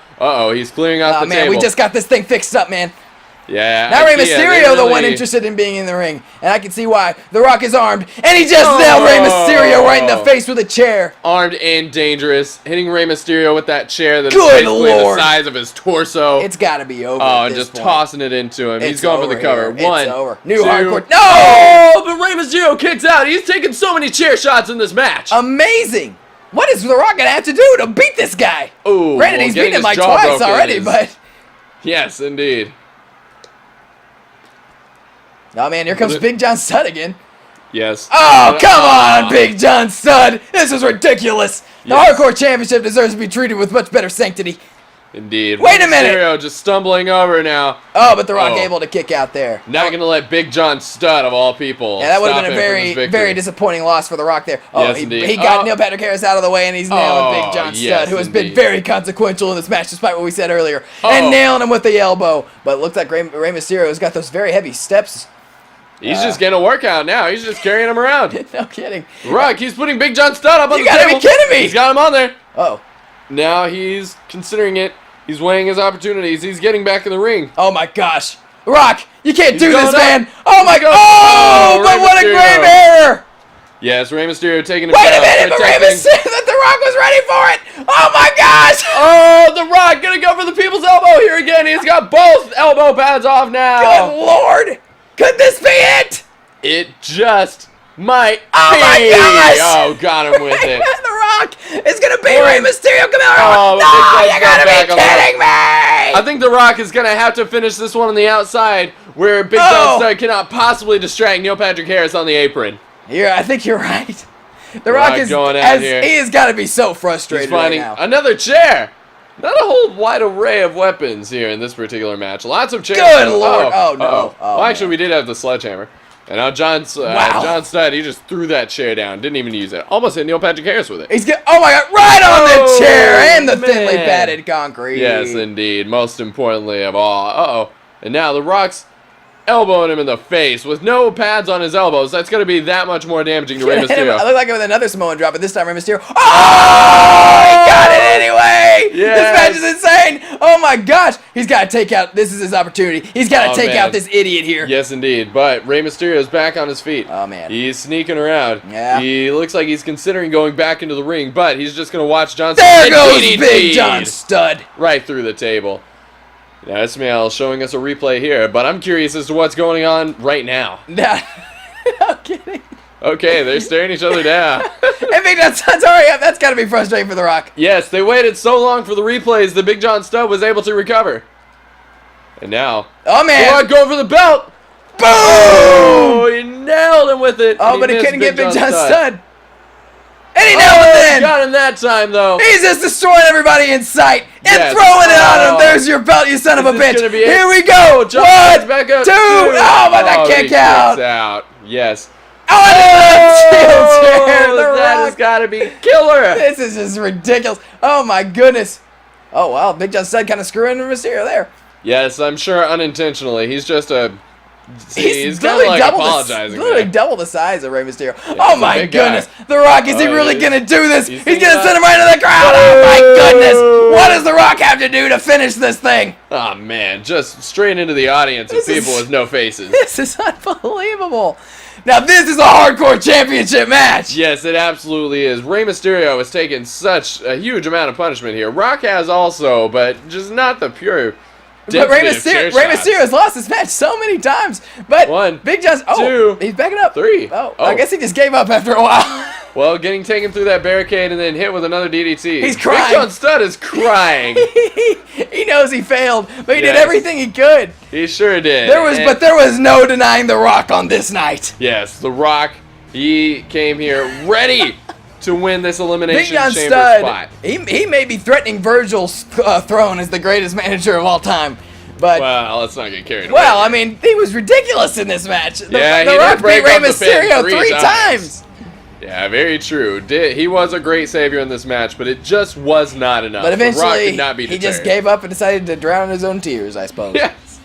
he's clearing out the table.
We just got this thing fixed up, man.
Yeah.
Now Rey Mysterio the one interested in being in the ring, and I can see why. The Rock is armed, and he just nailed Rey Mysterio right in the face with a chair.
Armed and dangerous, hitting Rey Mysterio with that chair that is basically the size of his torso.
It's got to be over.
Oh, and just tossing it into him. He's going for the cover.
Here.
1,
it's over.
2.
New hardcore. No!
Oh, but Rey Mysterio kicks out. He's taking so many chair shots in this match.
Amazing. What is The Rock gonna have to do to beat this guy?
Oh,
granted, he's beaten him like twice already, but
yes, indeed.
Oh man, here comes Big John Studd again.
Yes.
Oh, come on, Big John Studd. This is ridiculous. The Hardcore Championship deserves to be treated with much better sanctity.
Indeed.
Wait a minute.
Mysterio just stumbling over now.
Oh, but The Rock able to kick out there.
Not going to let Big John Studd, of all people,
yeah, that would have been a very disappointing loss for The Rock there. Oh,
yes,
he got Neil Patrick Harris out of the way, and he's nailing Big John Studd, who has been very consequential in this match, despite what we said earlier, and nailing him with the elbow. But it looks like Rey Mysterio has got those very heavy steps.
He's just getting a workout now. He's just carrying him around.
No kidding.
Rock, he's putting Big John Studd up on the table.
You gotta be kidding me.
He's got him on there.
Oh.
Now he's considering it. He's weighing his opportunities. He's getting back in the ring.
Oh my gosh. Rock, you can't do this, man. Oh my god.
Oh,
but what a great error.
Yes, Rey Mysterio taking it
Wait a minute, but Rey Mysterio, The Rock was ready for it. Oh my gosh.
Oh, The Rock gonna go for the people's elbow here again. He's got both elbow pads off now.
Good lord. Could this be it?
It just might
be.
My gosh. Oh, got him with it.
The Rock is going to beat Rey Mysterio. Come out.
Oh,
no, you got to be kidding me.
I think The Rock is going to have to finish this one on the outside where Big John Studd cannot possibly distract Neil Patrick Harris on the apron.
Yeah, I think you're right. The Rock is
going out here.
He has got to be so frustrated right now.
Another chair. Not a whole wide array of weapons here in this particular match. Lots of chairs.
Good lord. Oh, no.
Well, actually, we did have the sledgehammer. And now John Studd, he just threw that chair down. Didn't even use it. Almost hit Neil Patrick Harris with it.
Oh my god, right on the chair and the thinly padded concrete.
Yes, indeed. Most importantly of all. Uh-oh. And now The Rock's elbowing him in the face with no pads on his elbows. That's going to be that much more damaging to Rey Mysterio.
I look like him with another Samoan drop, but this time Rey Mysterio. Oh! He got it anyway!
Yes.
This match is insane! Oh my gosh! He's got to take out. This is his opportunity. He's got to take out this idiot here.
Yes, indeed. But Rey Mysterio is back on his feet.
Oh, man.
He's sneaking around.
Yeah.
He looks like he's considering going back into the ring, but he's just going to watch John Studd.
There goes Big John Studd.
Right through the table. Now, Ismail showing us a replay here, but I'm curious as to what's going on right now.
No kidding.
Okay, they're staring each other down.
Hey, Big John Studd's hurry up. That's got to be frustrating for The Rock.
Yes, they waited so long for the replays that Big John Studd was able to recover. And now,
oh man,
The Rock going for the belt.
Boom!
Oh, he nailed him with it.
Oh, but he couldn't get Big John Studd. And he
nailed
it then.
Got him that time, though.
He's just destroying everybody in sight and throwing it on him. There's your belt, you son of a bitch. Here we go.
John
One,
back up,
two. Oh, but that kick
out. Yes.
Oh,
that has got to be killer.
This is just ridiculous. Oh, my goodness. Oh, wow. Big John Studd kind of screwing Mysterio there.
Yes, I'm sure unintentionally. He's just a...
He's
kind of like apologizing.
Literally double the size of Rey Mysterio. Yeah, oh my goodness. The Rock, is he really going to do this? He's going to send him right into the crowd. Oh my goodness. What does The Rock have to do to finish this thing?
Oh man, just straight into the audience of people with no faces.
This is unbelievable. Now this is a hardcore championship match.
Yes, it absolutely is. Rey Mysterio has taken such a huge amount of punishment here. Rock has also, but just not the pure...
But Rey Mysterio has lost this match so many times. But Big John's... Oh, he's backing up.
3.
Oh, I guess he just gave up after a while.
Well, getting taken through that barricade and then hit with another DDT.
He's crying.
Big John Studd is crying.
He knows he failed, but he did everything he could.
He sure did.
But there was no denying The Rock on this night.
Yes, The Rock, he came here ready to win this elimination chamber spot.
He may be threatening Virgil's throne as the greatest manager of all time. But,
well, let's not get carried away.
Well, I mean, he was ridiculous in this match. The Rock beat Rey Mysterio 3 times.
Yeah, very true. He was a great savior in this match, but it just was not enough.
But eventually,
The Rock could not be deterred.
He just gave up and decided to drown in his own tears, I suppose.
Yes.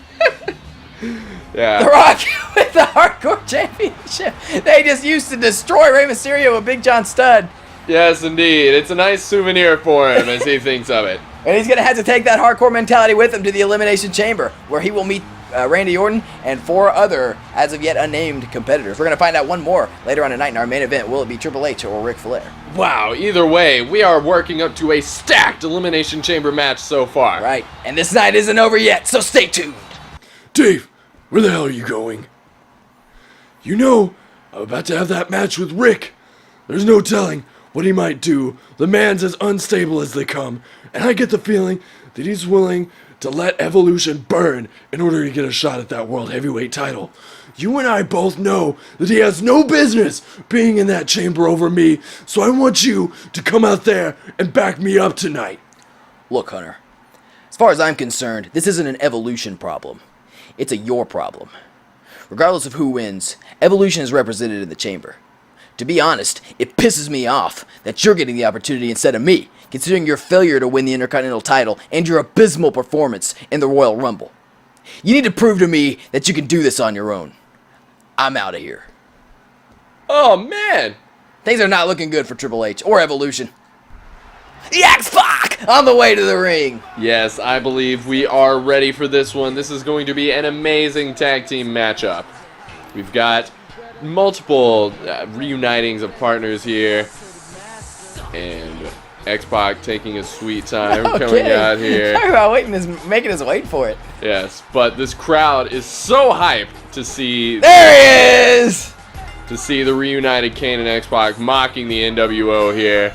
Yeah.
The Rock with the Hardcore Championship. They just used to destroy Rey Mysterio with Big John Studd.
Yes, indeed. It's a nice souvenir for him as he thinks of it.
And he's going to have to take that hardcore mentality with him to the Elimination Chamber, where he will meet Randy Orton and 4 other, as of yet unnamed, competitors. We're going to find out one more later on tonight in our main event. Will it be Triple H or Ric Flair?
Wow, either way, we are working up to a stacked Elimination Chamber match so far.
Right, and this night isn't over yet, so stay tuned.
Dave, where the hell are you going? You know, I'm about to have that match with Rick. There's no telling what he might do. The man's as unstable as they come, and I get the feeling that he's willing to let Evolution burn in order to get a shot at that World Heavyweight title. You and I both know that he has no business being in that chamber over me, so I want you to come out there and back me up tonight.
Look, Hunter, as far as I'm concerned, this isn't an Evolution problem. It's a your problem. Regardless of who wins, Evolution is represented in the chamber. To be honest, it pisses me off that you're getting the opportunity instead of me, considering your failure to win the Intercontinental title and your abysmal performance in the Royal Rumble. You need to prove to me that you can do this on your own. I'm out of here.
Oh, man.
Things are not looking good for Triple H or Evolution. The X-Pac on the way to the ring.
Yes, I believe we are ready for this one. This is going to be an amazing tag team matchup. We've got multiple reunitings of partners here. And X-Pac taking his sweet time coming out here.
Talk about making us wait for it.
Yes, but this crowd is so hyped to see...
There he is!
To see the reunited Kane and X-Pac mocking the NWO here.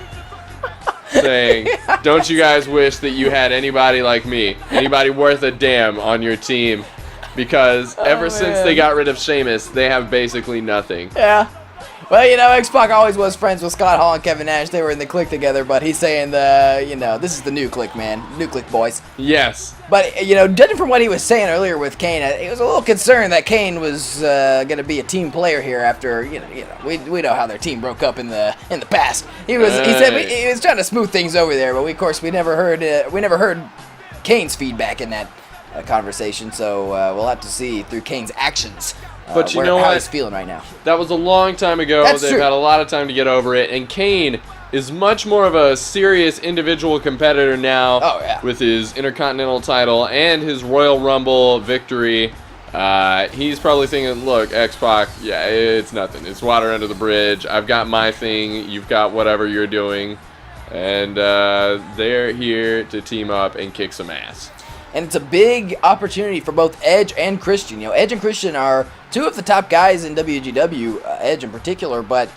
Saying, don't you guys wish that you had anybody like me? Anybody worth a damn on your team? Because ever since they got rid of Sheamus, they have basically nothing.
Yeah. Well, X-Pac always was friends with Scott Hall and Kevin Nash. They were in the clique together, but he's saying this is the new clique, man. New clique, boys.
Yes.
But, judging from what he was saying earlier with Kane, he was a little concerned that Kane was going to be a team player here after, we know how their team broke up in the past. He said he was trying to smooth things over there, but we never heard Kane's feedback in that conversation, so we'll have to see through Kane's actions.
But you know
how
what?
he's feeling right now.
That was a long time ago. They've had a lot of time to get over it. And Kane is much more of a serious individual competitor now.
Oh, yeah.
With his Intercontinental title and his Royal Rumble victory. He's probably thinking, look, X-Pac, yeah, it's nothing. It's water under the bridge. I've got my thing. You've got whatever you're doing. And they're here to team up and kick some ass.
And it's a big opportunity for both Edge and Christian. Edge and Christian are two of the top guys in WGW, Edge in particular, but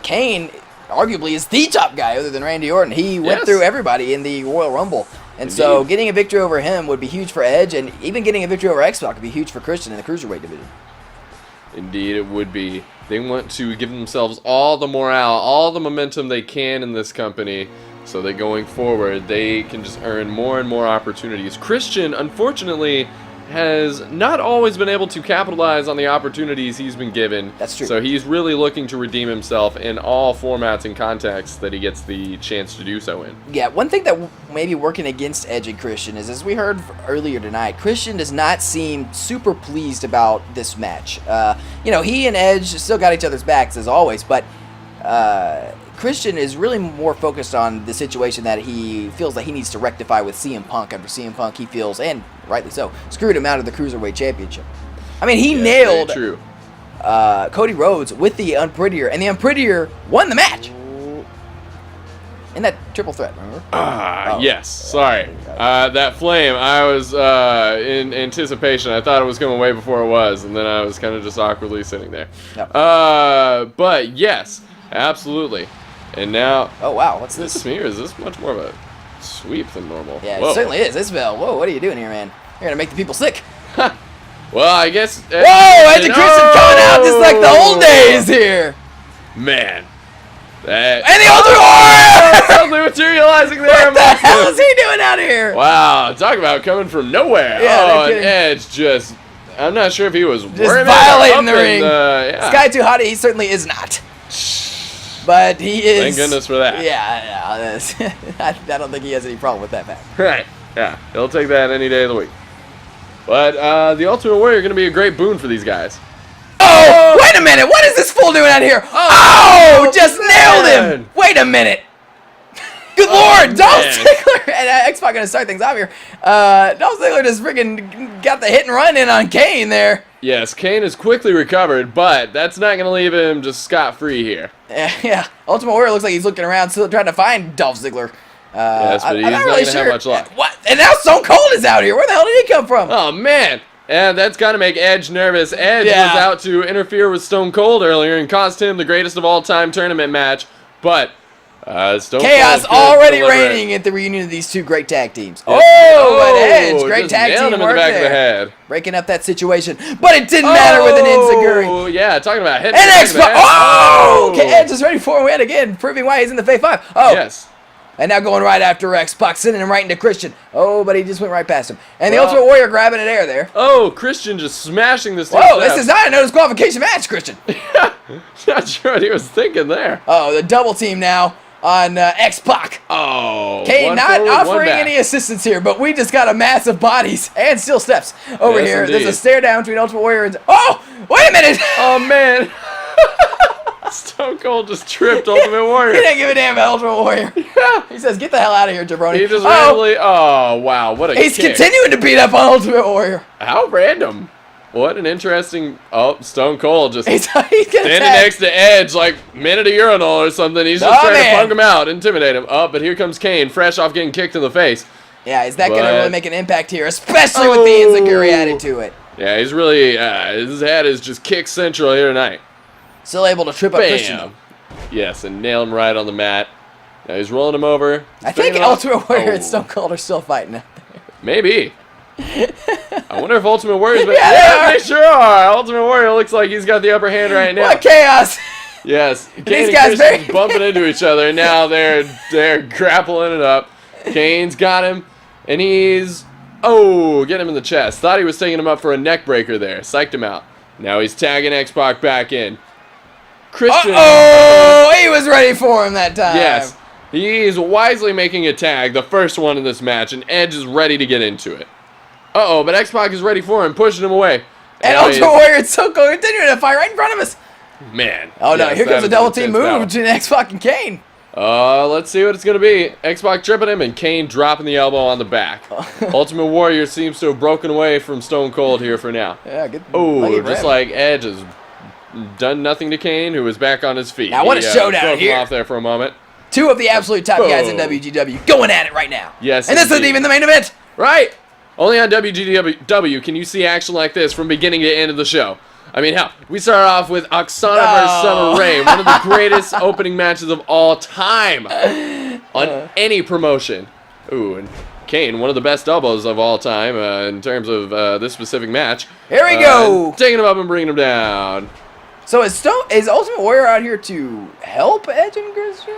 Kane arguably is the top guy other than Randy Orton. He went through everybody in the Royal Rumble. And so getting a victory over him would be huge for Edge, and even getting a victory over X-Pac would be huge for Christian in the Cruiserweight division.
Indeed, it would be. They want to give themselves all the morale, all the momentum they can in this company, so that going forward, they can just earn more and more opportunities. Christian, unfortunately, has not always been able to capitalize on the opportunities he's been given.
That's true.
So he's really looking to redeem himself in all formats and contexts that he gets the chance to do so in.
Yeah, one thing that may be working against Edge and Christian is, as we heard earlier tonight, Christian does not seem super pleased about this match. He and Edge still got each other's backs, as always, but Christian is really more focused on the situation that he feels that he needs to rectify with CM Punk. After CM Punk, he feels, and rightly so, screwed him out of the Cruiserweight Championship. I mean, he nailed Cody Rhodes with the Unprettier, and the Unprettier won the match. In that triple threat, remember?
Yes. Sorry. That flame, I was in anticipation. I thought it was coming way before it was, and then I was kind of just awkwardly sitting there.
Yep.
But yes, absolutely. And now...
Oh, wow. What's this?
This smear, is this much more of a sweep than normal?
Yeah, it certainly is. Isabel, whoa, what are you doing here, man? You're going to make the people sick.
Well, I guess...
Whoa, Edge and Christian coming out just like the old days here.
Man.
And the Ultimate Warrior!
Suddenly materializing there.
What the hell is he doing out here?
Wow, talk about coming from nowhere.
Yeah,
and Edge just... I'm not sure if he was
just violating the ring.
Yeah.
Sky Too Hotty, he certainly is not. But he is...
Thank goodness for that.
Yeah. I don't think he has any problem with that fact.
Right. Yeah, he'll take that any day of the week. But the Ultimate Warrior going to be a great boon for these guys.
Oh, wait a minute. What is this fool doing out here? Oh, just nailed him. Wait a minute. Good Lord. Dolph Ziggler. And X-Pac going to start things off here. Dolph Ziggler just freaking got the hit and run in on Kane there.
Yes, Kane has quickly recovered, but that's not going to leave him just scot-free here.
Yeah. Ultimate Warrior looks like he's looking around still trying to find Dolph Ziggler.
Yes, but he's not really going to have much luck.
What? And now Stone Cold is out here. Where the hell did he come from?
Oh, man. And that's got to make Edge nervous. Edge was out to interfere with Stone Cold earlier and cost him the greatest of all time tournament match. But Stone
Chaos
Cold
already reigning at the reunion of these two great tag teams. But Edge, great tag team
him
work
in the back
there.
Of the head.
Breaking up that situation. But it didn't matter with an enziguri.
Oh, yeah, talking about head.
And X-Pac. Oh! Okay, Edge is ready for a win again, proving why he's in the Fave 5. Oh.
Yes.
And now going right after X-Pac, sending him right into Christian. Oh, but he just went right past him. And the Ultimate Warrior grabbing at air there.
Oh, Christian just smashing this.
Whoa, this is not a no disqualification match, Christian.
Not sure what he was thinking there.
Oh, the double team now on X-Pac.
Oh.
Kane not offering any assistance here, but we just got a mass of bodies and steel steps over here.
Indeed.
There's a stare down between Ultimate Warrior and... Oh, wait a minute.
Oh, man. Stone Cold just tripped Ultimate Warrior.
He didn't give a damn about Ultimate Warrior. Yeah. He says, get the hell out of here, jabroni.
He just randomly... Oh, wow. What a
He's
kick.
continuing to beat up on Ultimate Warrior.
How random. What an interesting... Oh, Stone Cold just
he's
standing next to Edge like minute a urinal or something. He's just trying to punk him out, intimidate him. Oh, but here comes Kane, fresh off getting kicked in the face.
Yeah, is that going to really make an impact here, especially with the enziguri added to it?
Yeah, he's really... his head is just kick central here tonight.
Still able to trip up Christian, though.
Yes, and nail him right on the mat. Now he's rolling him over.
I think Ultimate Warrior and Stone Cold are still fighting out there.
Maybe. I wonder if Ultimate Warrior's... Yeah, they sure are. Ultimate Warrior looks like he's got the upper hand right now.
What chaos!
Yes. Kane
These
and
guys
Christian's bumping into each other, and now they're grappling it up. Kane's got him, and he's... Oh, get him in the chest. Thought he was taking him up for a neck breaker there. Psyched him out. Now he's tagging X-Pac back in. Christian.
Oh, he was ready for him that time.
Yes. He's wisely making a tag, the first one in this match, and Edge is ready to get into it. Uh-oh, but X-Pac is ready for him, pushing him away.
And Ultimate Warrior and Stone Cold continuing to fight right in front of us.
Man.
Oh, no, here comes a double team move between X-Pac and Kane.
Let's see what it's going to be. X-Pac tripping him and Kane dropping the elbow on the back. Ultimate Warrior seems to have broken away from Stone Cold here for now.
Yeah, good.
Oh, just like Edge has done nothing to Kane, who is back on his feet.
Now, what a showdown
broke
here.
Him off there for a moment.
Two of the absolute top guys in WGW going at it right now.
Yes,
and this isn't even the main event.
Right. Only on WGW can you see action like this from beginning to end of the show. I mean, hell, we start off with Oksana versus Summer Rae, one of the greatest opening matches of all time on any promotion. Ooh, and Kane, one of the best elbows of all time in terms of this specific match.
Here we go.
Taking him up and bringing him down.
So is Ultimate Warrior out here to help Edge and Christian?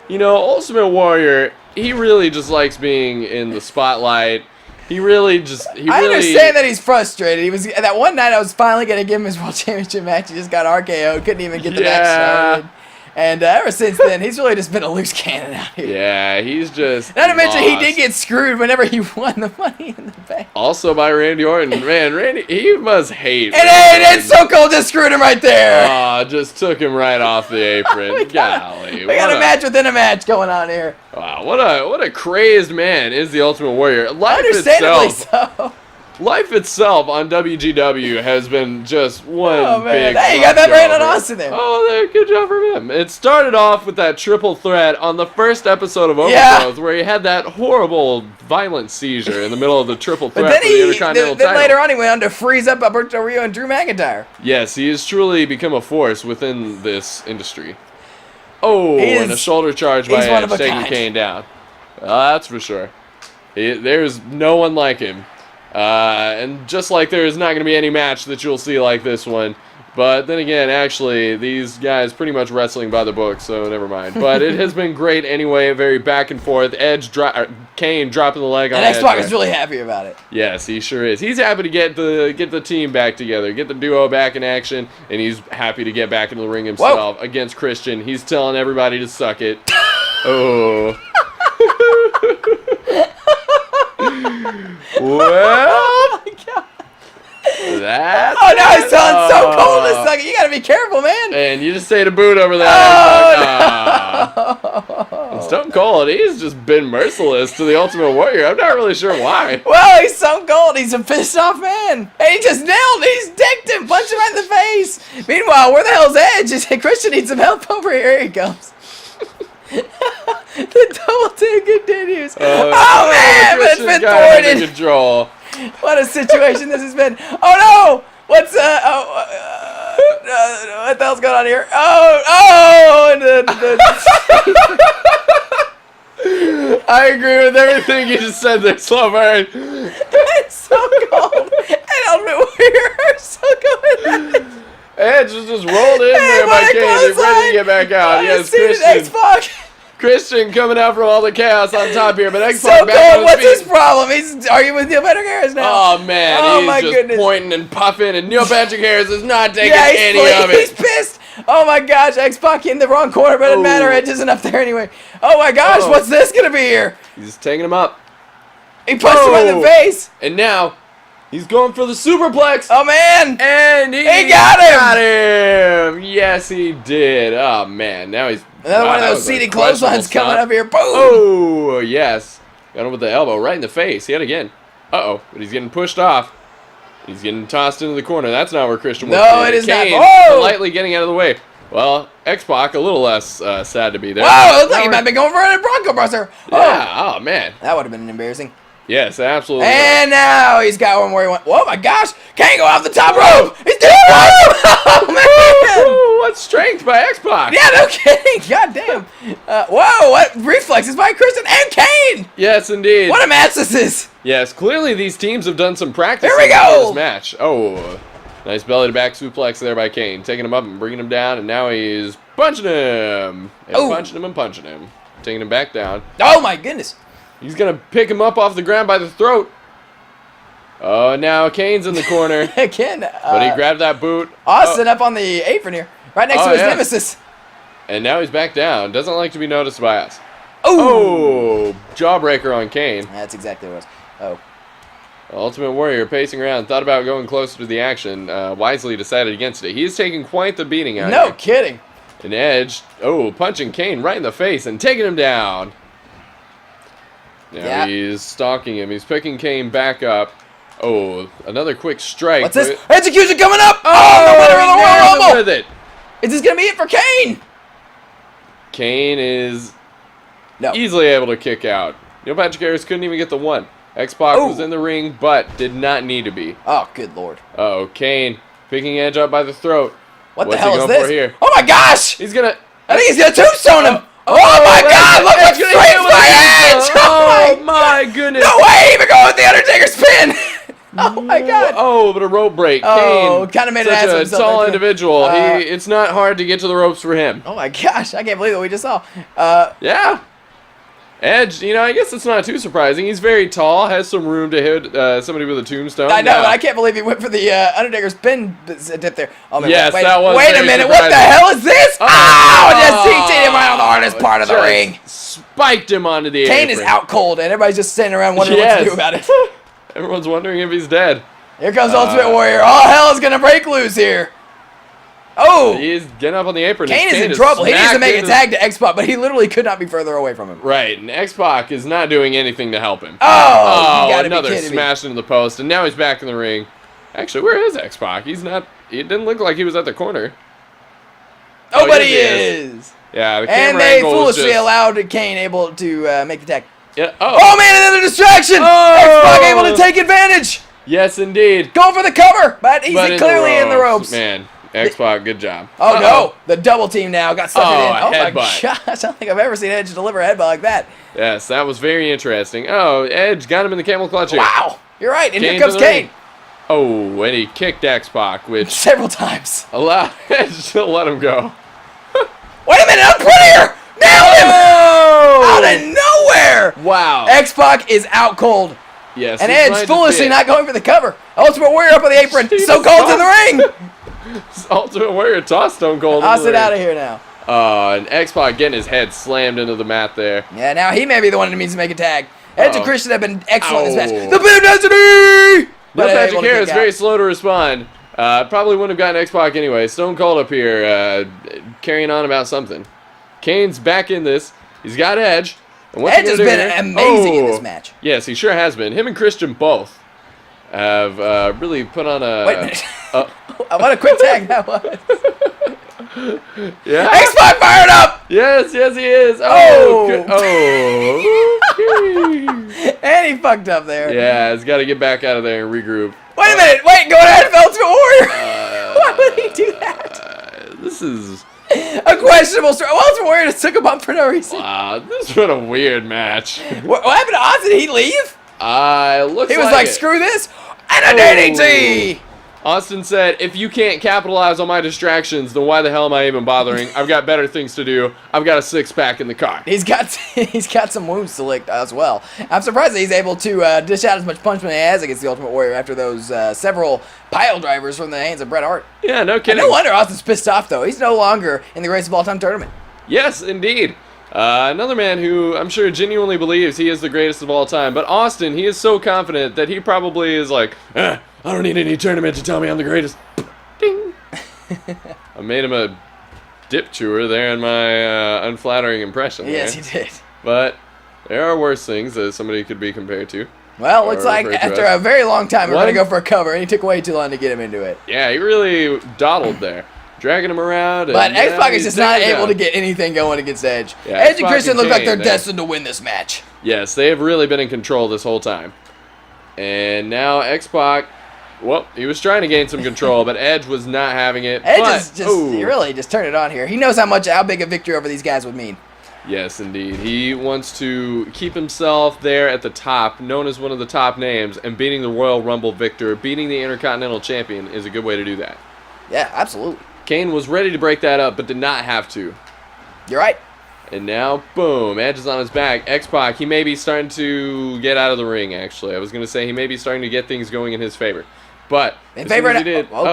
You know, Ultimate Warrior, he really just likes being in the spotlight. I understand
that he's frustrated. He was that one night I was finally gonna give him his World Championship match. He just got RKO'd, couldn't even get the match started. And ever since then, he's really just been a loose cannon out here.
Yeah, he's just
Not to mention, he did get screwed whenever he won the Money in the Bank.
Also by Randy Orton. Man, Randy, he must hate
And Stone Cold just screwed him right there.
Oh, just took him right off the apron. Golly.
We got a match within a match going on here.
Wow, what a crazed man is the Ultimate Warrior.
Understandably so.
Life itself on WGW has been just one big...
Hey, you got that Brandon Austin there.
Oh, there, good job for him. It started off with that triple threat on the first episode of Overgrowth where he had that horrible violent seizure in the middle of the triple threat for the Intercontinental title.
Then later on he went on to freeze up Alberto Rio and Drew McIntyre.
Yes, he has truly become a force within this industry. Oh, and a shoulder charge by Edge taking Kane down. That's for sure. There's no one like him. And just like there is not going to be any match that you'll see like this one. But then again, actually, these guys pretty much wrestling by the book, so never mind. But it has been great anyway, very back and forth. Kane dropping the leg on Edge.
And X-Pac is really happy about it.
Yes, he sure is. He's happy to get the team back together, get the duo back in action, and he's happy to get back into the ring himself against Christian. He's telling everybody to suck it. Oh. Well,
oh my God.
That's
oh no, he's telling Stone Cold to suck it. You gotta be careful, man.
And you just stayed a boot over that.
No.
Stone Cold, he's just been merciless to the Ultimate Warrior. I'm not really sure why.
Well, he's Stone Cold. He's a pissed off man. And he just he's decked him, punched him right in the face. Meanwhile, where the hell's Edge? Christian needs some help over here. Here he comes. The double team continues. Oh man, but it's been thwarted. Control. What a situation this has been. Oh no! What's What the hell's going on here? Oh! And
I agree with everything you just said there, Slow Burn.
It's so cold. And Ultimate Warrior are so good.
Edge just rolled in there by Kane. He's ready to get back out. Yes, Christian. Christian coming out from all the chaos on top here, but X-Pac back on his
What's
feet.
his problem? He's arguing with Neil Patrick Harris now.
Oh, man. He's just pointing and puffing, and Neil Patrick Harris is not taking any of it.
He's pissed. Oh, my gosh. X-Pac in the wrong corner, but it doesn't matter. Edge isn't up there anyway. Oh, my gosh. What's this going to be here?
He's taking him up.
He punched him in the face.
And now he's going for the superplex.
Oh, man.
And he got him. Yes, he did. Oh, man. Now he's...
Another one of those seated clotheslines coming up here. Boom!
Oh, yes. Got him with the elbow right in the face. Yet again. Uh-oh. But he's getting pushed off. He's getting tossed into the corner. That's not where Christian wants to be.
No, it is
Kane
not.
Politely getting out of the way. Well, X-Pac a little less sad to be there.
Whoa, it looks like he might be going for a Bronco Buster.
Yeah, oh, man.
That would have been embarrassing.
Yes, absolutely.
And now he's got one where he went. Oh my gosh! Can't go off the top rope. He's doing it! Oh man!
What strength by X-Pac?
Yeah, no kidding. God damn. Whoa! What reflexes by Christian and Kane?
Yes, indeed.
What a match this is!
Yes, clearly these teams have done some practice.
Here we go.
This match. Oh, nice belly to back suplex there by Kane, taking him up and bringing him down, and now he's punching him and punching him and punching him, taking him back down.
Oh my goodness!
He's going to pick him up off the ground by the throat. Oh, now Kane's in the corner.
Again.
But he grabbed that boot.
Austin up on the apron here. Right next to his nemesis.
And now he's back down. Doesn't like to be noticed by us. Oh, jawbreaker on Kane.
That's exactly what it was.
Ultimate Warrior pacing around. Thought about going closer to the action. Wisely decided against it. He's taking quite the beating out here.
No kidding.
An Edge. Oh, punching Kane right in the face and taking him down. Now he's stalking him. He's picking Kane back up. Oh, another quick strike.
What's this? Execution coming up! Oh, the winner of the Royal Rumble!
With it.
Is this going to be it for Kane?
Kane is easily able to kick out. Neil Patrick Harris couldn't even get the one. X-Pac was in the ring, but did not need to be.
Oh, good lord.
Uh-oh, Kane picking Edge up by the throat.
What the hell is this?
Here?
Oh my gosh!
He's going to...
I think he's going to tombstone him! Oh my god! Look at straight by Edge!
Oh my goodness!
No way! Even going with the Undertaker spin! Oh my god!
Oh, but a rope break.
Oh, kind of made an ass of himself.
Such a tall individual. It's not hard to get to the ropes for him.
Oh my gosh! I can't believe what we just saw.
Yeah. Edge, I guess it's not too surprising. He's very tall, has some room to hit somebody with a tombstone.
I know, but I can't believe he went for the Undertaker's pin dip there. Oh man,
yes,
wait a minute,
surprising.
what the hell is this? Just TT'd him right on the hardest part of the ring.
Spiked him onto the apron.
Kane is out cold, and everybody's just standing around wondering what to do about it.
Everyone's wondering if he's dead.
Here comes Ultimate Warrior. All hell is going to break loose here. Oh!
He's getting up on the apron.
Kane is in trouble. He needs to make a tag to X-Pac, but he literally could not be further away from him.
Right, and X-Pac is not doing anything to help him.
Oh, you gotta
another
be kidding
smash into the post, and now he's back in the ring. Actually, where is X-Pac? He's not... It didn't look like he was at the corner.
Oh, but he is!
Yeah, the camera
and they
angle
foolishly
just...
allowed Kane able to make the tag.
Yeah.
Oh, man, another distraction! X-Pac able to take advantage!
Yes, indeed.
Going for the cover, but he's clearly in the ropes.
Man, X-Pac, good job.
Oh, no. The double team now got sucked in. Oh, my
gosh.
I don't think I've ever seen Edge deliver a headbutt like that.
Yes, that was very interesting. Oh, Edge got him in the camel clutch here.
Wow. You're right. And here comes Kane.
Oh, and he kicked X-Pac, which...
several times.
Allowed Edge to let him go.
Wait a minute. I'm prettier. Nailed him. Out of nowhere.
Wow.
X-Pac is out cold.
Yes.
And Edge foolishly not going for the cover. Ultimate Warrior up on the apron. So Cold's in the ring.
Ultimate Warrior tossed Stone Cold.
I'll sit out of here now.
And X-Pac getting his head slammed into the mat there.
Yeah, now he may be the one that needs to make a tag. Edge and Christian have been excellent in this match. The Pit of Destiny!
Neil Patrick Harris is very slow to respond. Probably wouldn't have gotten X-Pac anyway. Stone Cold up here carrying on about something. Kane's back in this. He's got Edge.
Edge has been amazing in this match.
Yes, he sure has been. Him and Christian both have really put on a...
Wait a minute. What a quick tag that was.
Yeah.
X-Pac fired up!
Yes, he is.
And he fucked up there.
Yeah, he's got to get back out of there and regroup.
Wait a minute. Wait, going ahead of Ultimate Warrior. Why would he he do that?
This is
a questionable story. Ultimate Warrior just took a bump for no reason.
wow. This was a weird match.
What happened to Austin? Did he leave?
He
was like, screw this, and a DDT.
Austin said, if you can't capitalize on my distractions, then why the hell am I even bothering? I've got better things to do. I've got a six-pack in the car.
He's got some wounds to lick as well. I'm surprised that he's able to dish out as much punishment as he has against the Ultimate Warrior after those several pile drivers from the hands of Bret Hart.
Yeah, no kidding.
And no wonder Austin's pissed off, though. He's no longer in the Greatest of All Time tournament.
Yes, indeed. Another man who I'm sure genuinely believes he is the greatest of all time. But Austin, he is so confident that he probably is like, I don't need any tournament to tell me I'm the greatest. Ding. I made him a dip chewer there in my unflattering impression.
Yes,
there.
he did.
But there are worse things that somebody could be compared to.
Well, looks like after a very long time, we're going to go for a cover, and he took way too long to get him into it.
Yeah, he really dawdled there. Dragging him around.
But X-Pac is just not able to get anything going against Edge.
Yeah,
Edge and Christian look like they're destined to win this match.
Yes, they have really been in control this whole time. And now X-Pac, well, he was trying to gain some control, but Edge was not having it.
Edge he really just turned it on here. He knows how big a victory over these guys would mean.
Yes, indeed. He wants to keep himself there at the top, known as one of the top names, and beating the Royal Rumble victor, beating the Intercontinental Champion is a good way to do that.
Yeah, absolutely.
Kane was ready to break that up, but did not have to.
You're right.
And now, boom, Edge is on his back. X-Pac, he may be starting to get out of the ring, actually. I was going to say he may be starting to get things going in his favor. But,
in favor of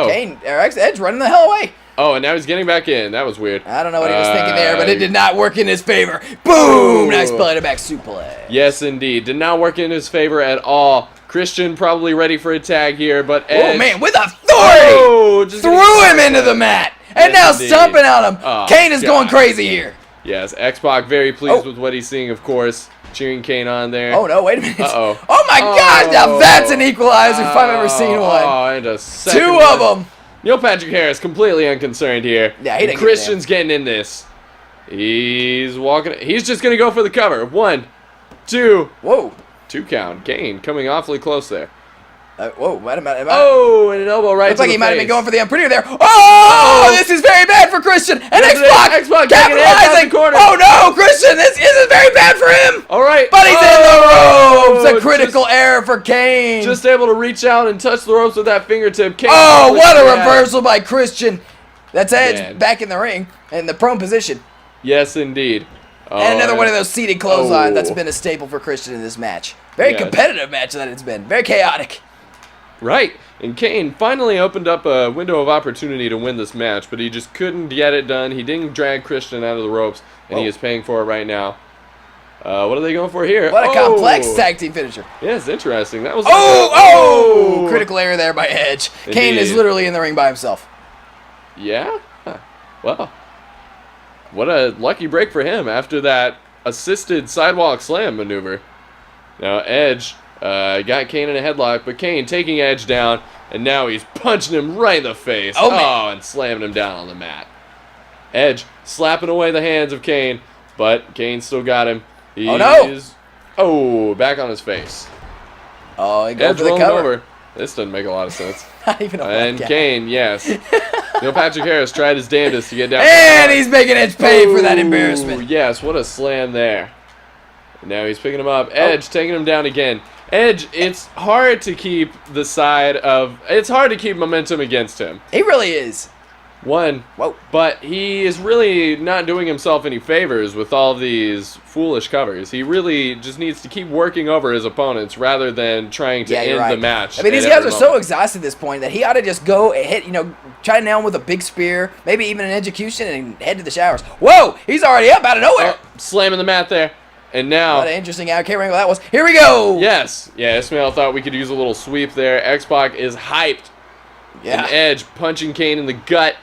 Kane, Edge running the hell away.
Oh, and now he's getting back in. That was weird.
I don't know what he was thinking there, but it did not work in his favor. Boom! Nice belly to back suplex.
Yes, indeed. Did not work in his favor at all. Christian probably ready for a tag here, but Edge...
Oh, man, with authority! Threw him into the mat! And now stomping on him. Kane is going crazy here.
Yes, X-Pac very pleased with what he's seeing, of course. Cheering Kane on there.
Oh, no, wait a minute. Uh-oh. Oh, my gosh, now that's an equalizer if I've ever seen one.
Oh, and a second
Two of them.
Neil Patrick Harris completely unconcerned here.
Yeah, he didn't
Christian's getting in this. He's walking. He's just going to go for the cover. 1, 2.
Whoa.
2 count. Kane coming awfully close there.
Whoa, wait a minute.
Oh, and an elbow right to the face.
Looks like he might have been going for the unprettier there. Oh, this is very bad for Christian. And X-Pac capitalizing. Oh, no, Christian, this is very bad for him.
All right.
But he's in the ropes. A critical error for Kane.
Just able to reach out and touch the ropes with that fingertip. Kane
what a reversal by Christian. That's Edge back in the ring in the prone position.
Yes, indeed.
And another one of those seated clotheslines that's been a staple for Christian in this match. Very competitive match that it's been. Very chaotic.
Right, and Kane finally opened up a window of opportunity to win this match, but he just couldn't get it done. He didn't drag Christian out of the ropes, and he is paying for it right now. What are they going for here?
What a complex tag team finisher.
Yeah, it's interesting. That was
critical error there by Edge. Indeed. Kane is literally in the ring by himself.
Yeah? Huh. Well, what a lucky break for him after that assisted sidewalk slam maneuver. Now, Edge... got Kane in a headlock, but Kane taking Edge down, and now he's punching him right in the face. And slamming him down on the mat. Edge slapping away the hands of Kane, but Kane still got him. He is back on his face.
Oh, he goes
Edge
for the
rolling
cover.
over. This doesn't make a lot of sense.
Not even a
And Kane, yes. Neil Patrick Harris tried his damnedest to get down.
And he's making Edge pay for that embarrassment.
Yes, what a slam there. And now he's picking him up. Edge taking him down again. Edge, it's hard to keep it's hard to keep momentum against him.
He really is.
But he is really not doing himself any favors with all these foolish covers. He really just needs to keep working over his opponents rather than trying to end the match.
I mean, these guys are so exhausted at this point that he ought to just go and hit, try to nail him with a big spear, maybe even an execution, and head to the showers. Whoa, he's already up out of nowhere.
Slamming the mat there. And now...
What an interesting arcade wrangle that was. Here we go!
Yes. Yeah, Ismail thought we could use a little sweep there. X-Pac is hyped. Yeah. And Edge punching Kane in the gut.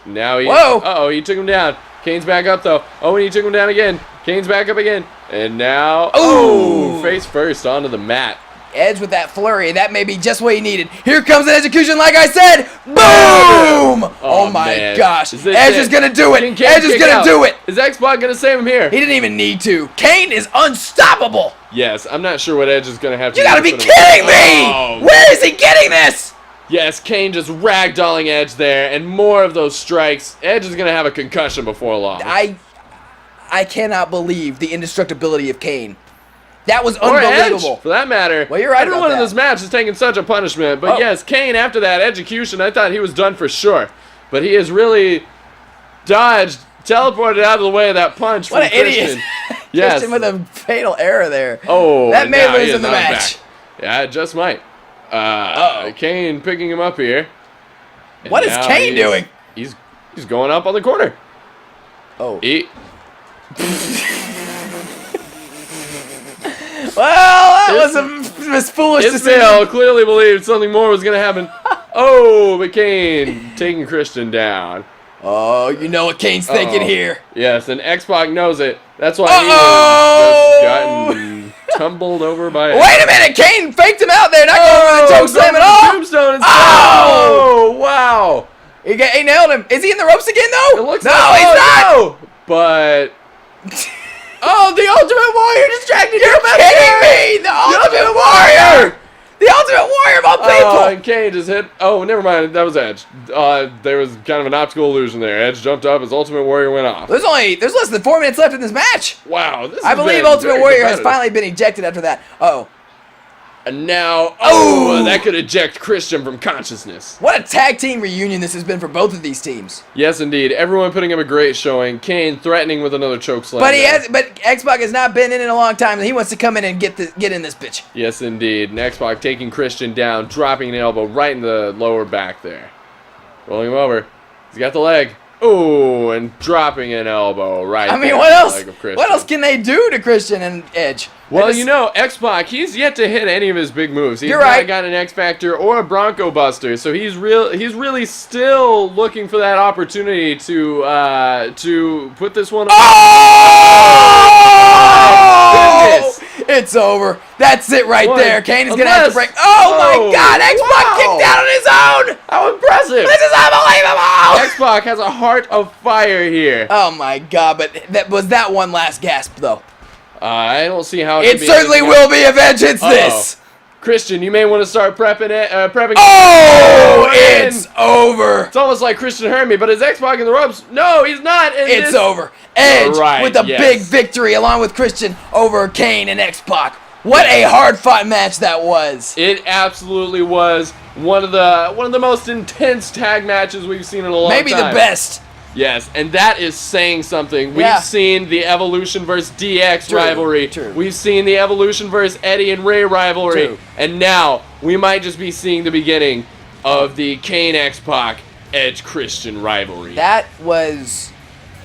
Now he...
Whoa!
Uh-oh, he took him down. Kane's back up, though. Oh, and he took him down again. Kane's back up again. And now... Oh! Face first onto the mat.
Edge with that flurry. That may be just what he needed. Here comes an execution, like I said. Boom! Oh my gosh. Edge is going to do it. Edge is going to do it.
Is X-Pac going to save him here?
He didn't even need to. Kane is unstoppable.
Yes, I'm not sure what Edge is going to have to do.
You got to be kidding me. Where is he getting this?
Yes, Kane just ragdolling Edge there, and more of those strikes. Edge is going to have a concussion before long.
I cannot believe the indestructibility of Kane. That was
or
unbelievable.
Edge, for that matter.
Well, you're right about
Everyone
that.
in this match is taking such a punishment. But yes, Kane, after that execution, I thought he was done for sure. But he has really dodged, teleported out of the way of that punch
What
from
an
Christian.
idiot.
Yes.
Christian with a fatal error there.
Oh,
that may
now he
lose
is
in the
on his
match.
back. Yeah, it just might. Kane picking him up here. And
what is Kane doing?
He's going up on the corner.
Oh.
Well,
that was foolish to say.
Ismail clearly believed something more was going to happen. Oh, but Kane taking Christian down.
Oh, you know what Kane's thinking here.
Yes, and X-Pac knows it. That's why he has just gotten tumbled over by...
Wait a minute! Kane faked him out there, not going for the choke slam at all!
Tombstone instead.
Oh!
Wow!
He nailed him. Is he in the ropes again, though?
It looks
no,
like,
he's not!
No. But... Oh, the Ultimate Warrior distracted
You're kidding me! The Ultimate Warrior! The Ultimate Warrior of all people!
And Kane just hit... Oh, never mind. That was Edge. There was kind of an optical illusion there. Edge jumped up. His Ultimate Warrior went off.
There's less than 4 minutes left in this match.
Wow.
I believe Ultimate Warrior has finally been ejected after that. Uh-oh.
And now... Oh! That could eject Christian from consciousness.
What a tag team reunion this has been for both of these teams.
Yes, indeed. Everyone putting up a great showing. Kane threatening with another chokeslam.
But X-Pac has not been in a long time, and he wants to come in and get in this bitch.
Yes, indeed. And X-Pac taking Christian down, dropping an elbow right in the lower back there. Rolling him over. He's got the leg. Oh, and dropping an elbow right there
what else?
the leg of Christian.
What else can they do to Christian and Edge?
Well, you know, X-Pac, he's yet to hit any of his big moves. He's
You're right.
not got an X-Factor or a Bronco Buster, so he's really still looking for that opportunity to put this one on.
Oh!
Goodness.
It's over. That's it right there. Kane is going to have to break. Oh,
Oh,
my God. X-Pac
wow.
kicked out on his own.
How impressive!
This is unbelievable.
X-Pac has a heart of fire here.
Oh, my God. But that one last gasp, though.
I don't see how
It certainly will be if Edge hits this.
Christian, you may want to start prepping it.
Oh, it's over.
It's almost like Christian heard me, but is X-Pac in the ropes? No, he's not.
It's over. Edge with a
yes.
big victory along with Christian over Kane and X-Pac. What a hard-fought match that was.
It absolutely was one of the most intense tag matches we've seen in a long time.
Maybe the best.
Yes, and that is saying something.
Yeah.
We've seen the Evolution versus DX rivalry.
True.
We've seen the Evolution versus Eddie and Rey rivalry.
True.
And now we might just be seeing the beginning of the Kane X-Pac Edge Christian rivalry.
That was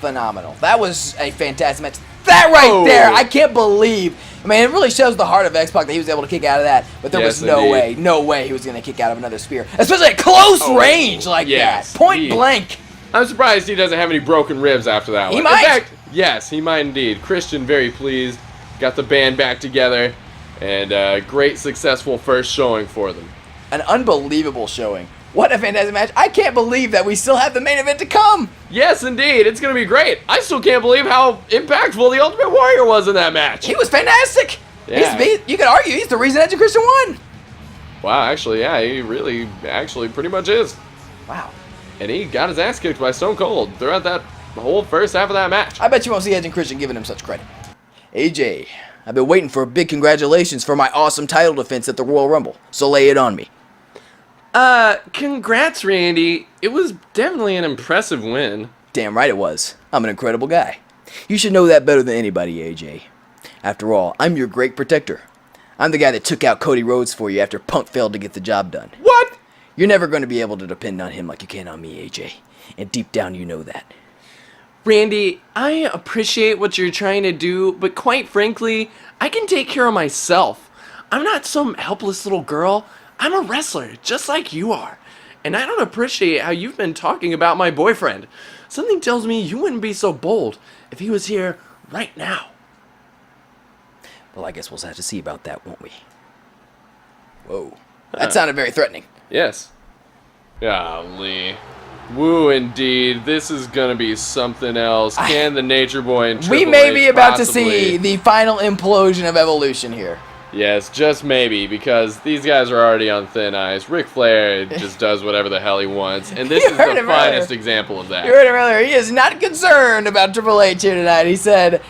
phenomenal. That was a fantastic match. That right there, I can't believe. I mean, it really shows the heart of X-Pac that he was able to kick out of that. But there was no way he was going to kick out of another spear. Especially at close range like that. Point blank.
I'm surprised he doesn't have any broken ribs after that one.
He might.
In fact, yes, he might indeed. Christian very pleased. Got the band back together. And great successful first showing for them.
An unbelievable showing. What a fantastic match. I can't believe that we still have the main event to come.
Yes, indeed. It's going to be great. I still can't believe how impactful the Ultimate Warrior was in that match.
He was fantastic.
Yeah.
You could argue he's the reason Edge and Christian won.
Wow, actually, yeah, he really actually pretty much is.
Wow.
And he got his ass kicked by Stone Cold throughout that whole first half of that match.
I bet you won't see Edge and Christian giving him such credit. AJ, I've been waiting for a big congratulations for my awesome title defense at the Royal Rumble, so lay it on me.
Congrats, Randy. It was definitely an impressive win.
Damn right it was. I'm an incredible guy. You should know that better than anybody, AJ. After all, I'm your great protector. I'm the guy that took out Cody Rhodes for you after Punk failed to get the job done.
What?
You're never going to be able to depend on him like you can on me, AJ. And deep down you know that.
Randy, I appreciate what you're trying to do, but quite frankly, I can take care of myself. I'm not some helpless little girl. I'm a wrestler, just like you are. And I don't appreciate how you've been talking about my boyfriend. Something tells me you wouldn't be so bold if he was here right now.
Well, I guess we'll have to see about that, won't we? Whoa. That sounded very threatening.
Yes. Golly. Woo, indeed. This is going to be something else. Can the Nature Boy and Triple
We may
H
be about to
possibly...
see the final implosion of Evolution here.
Yes, just maybe, because these guys are already on thin ice. Ric Flair just does whatever the hell he wants, and this is the finest example of that.
You heard him earlier. He is not concerned about Triple H here tonight. He said,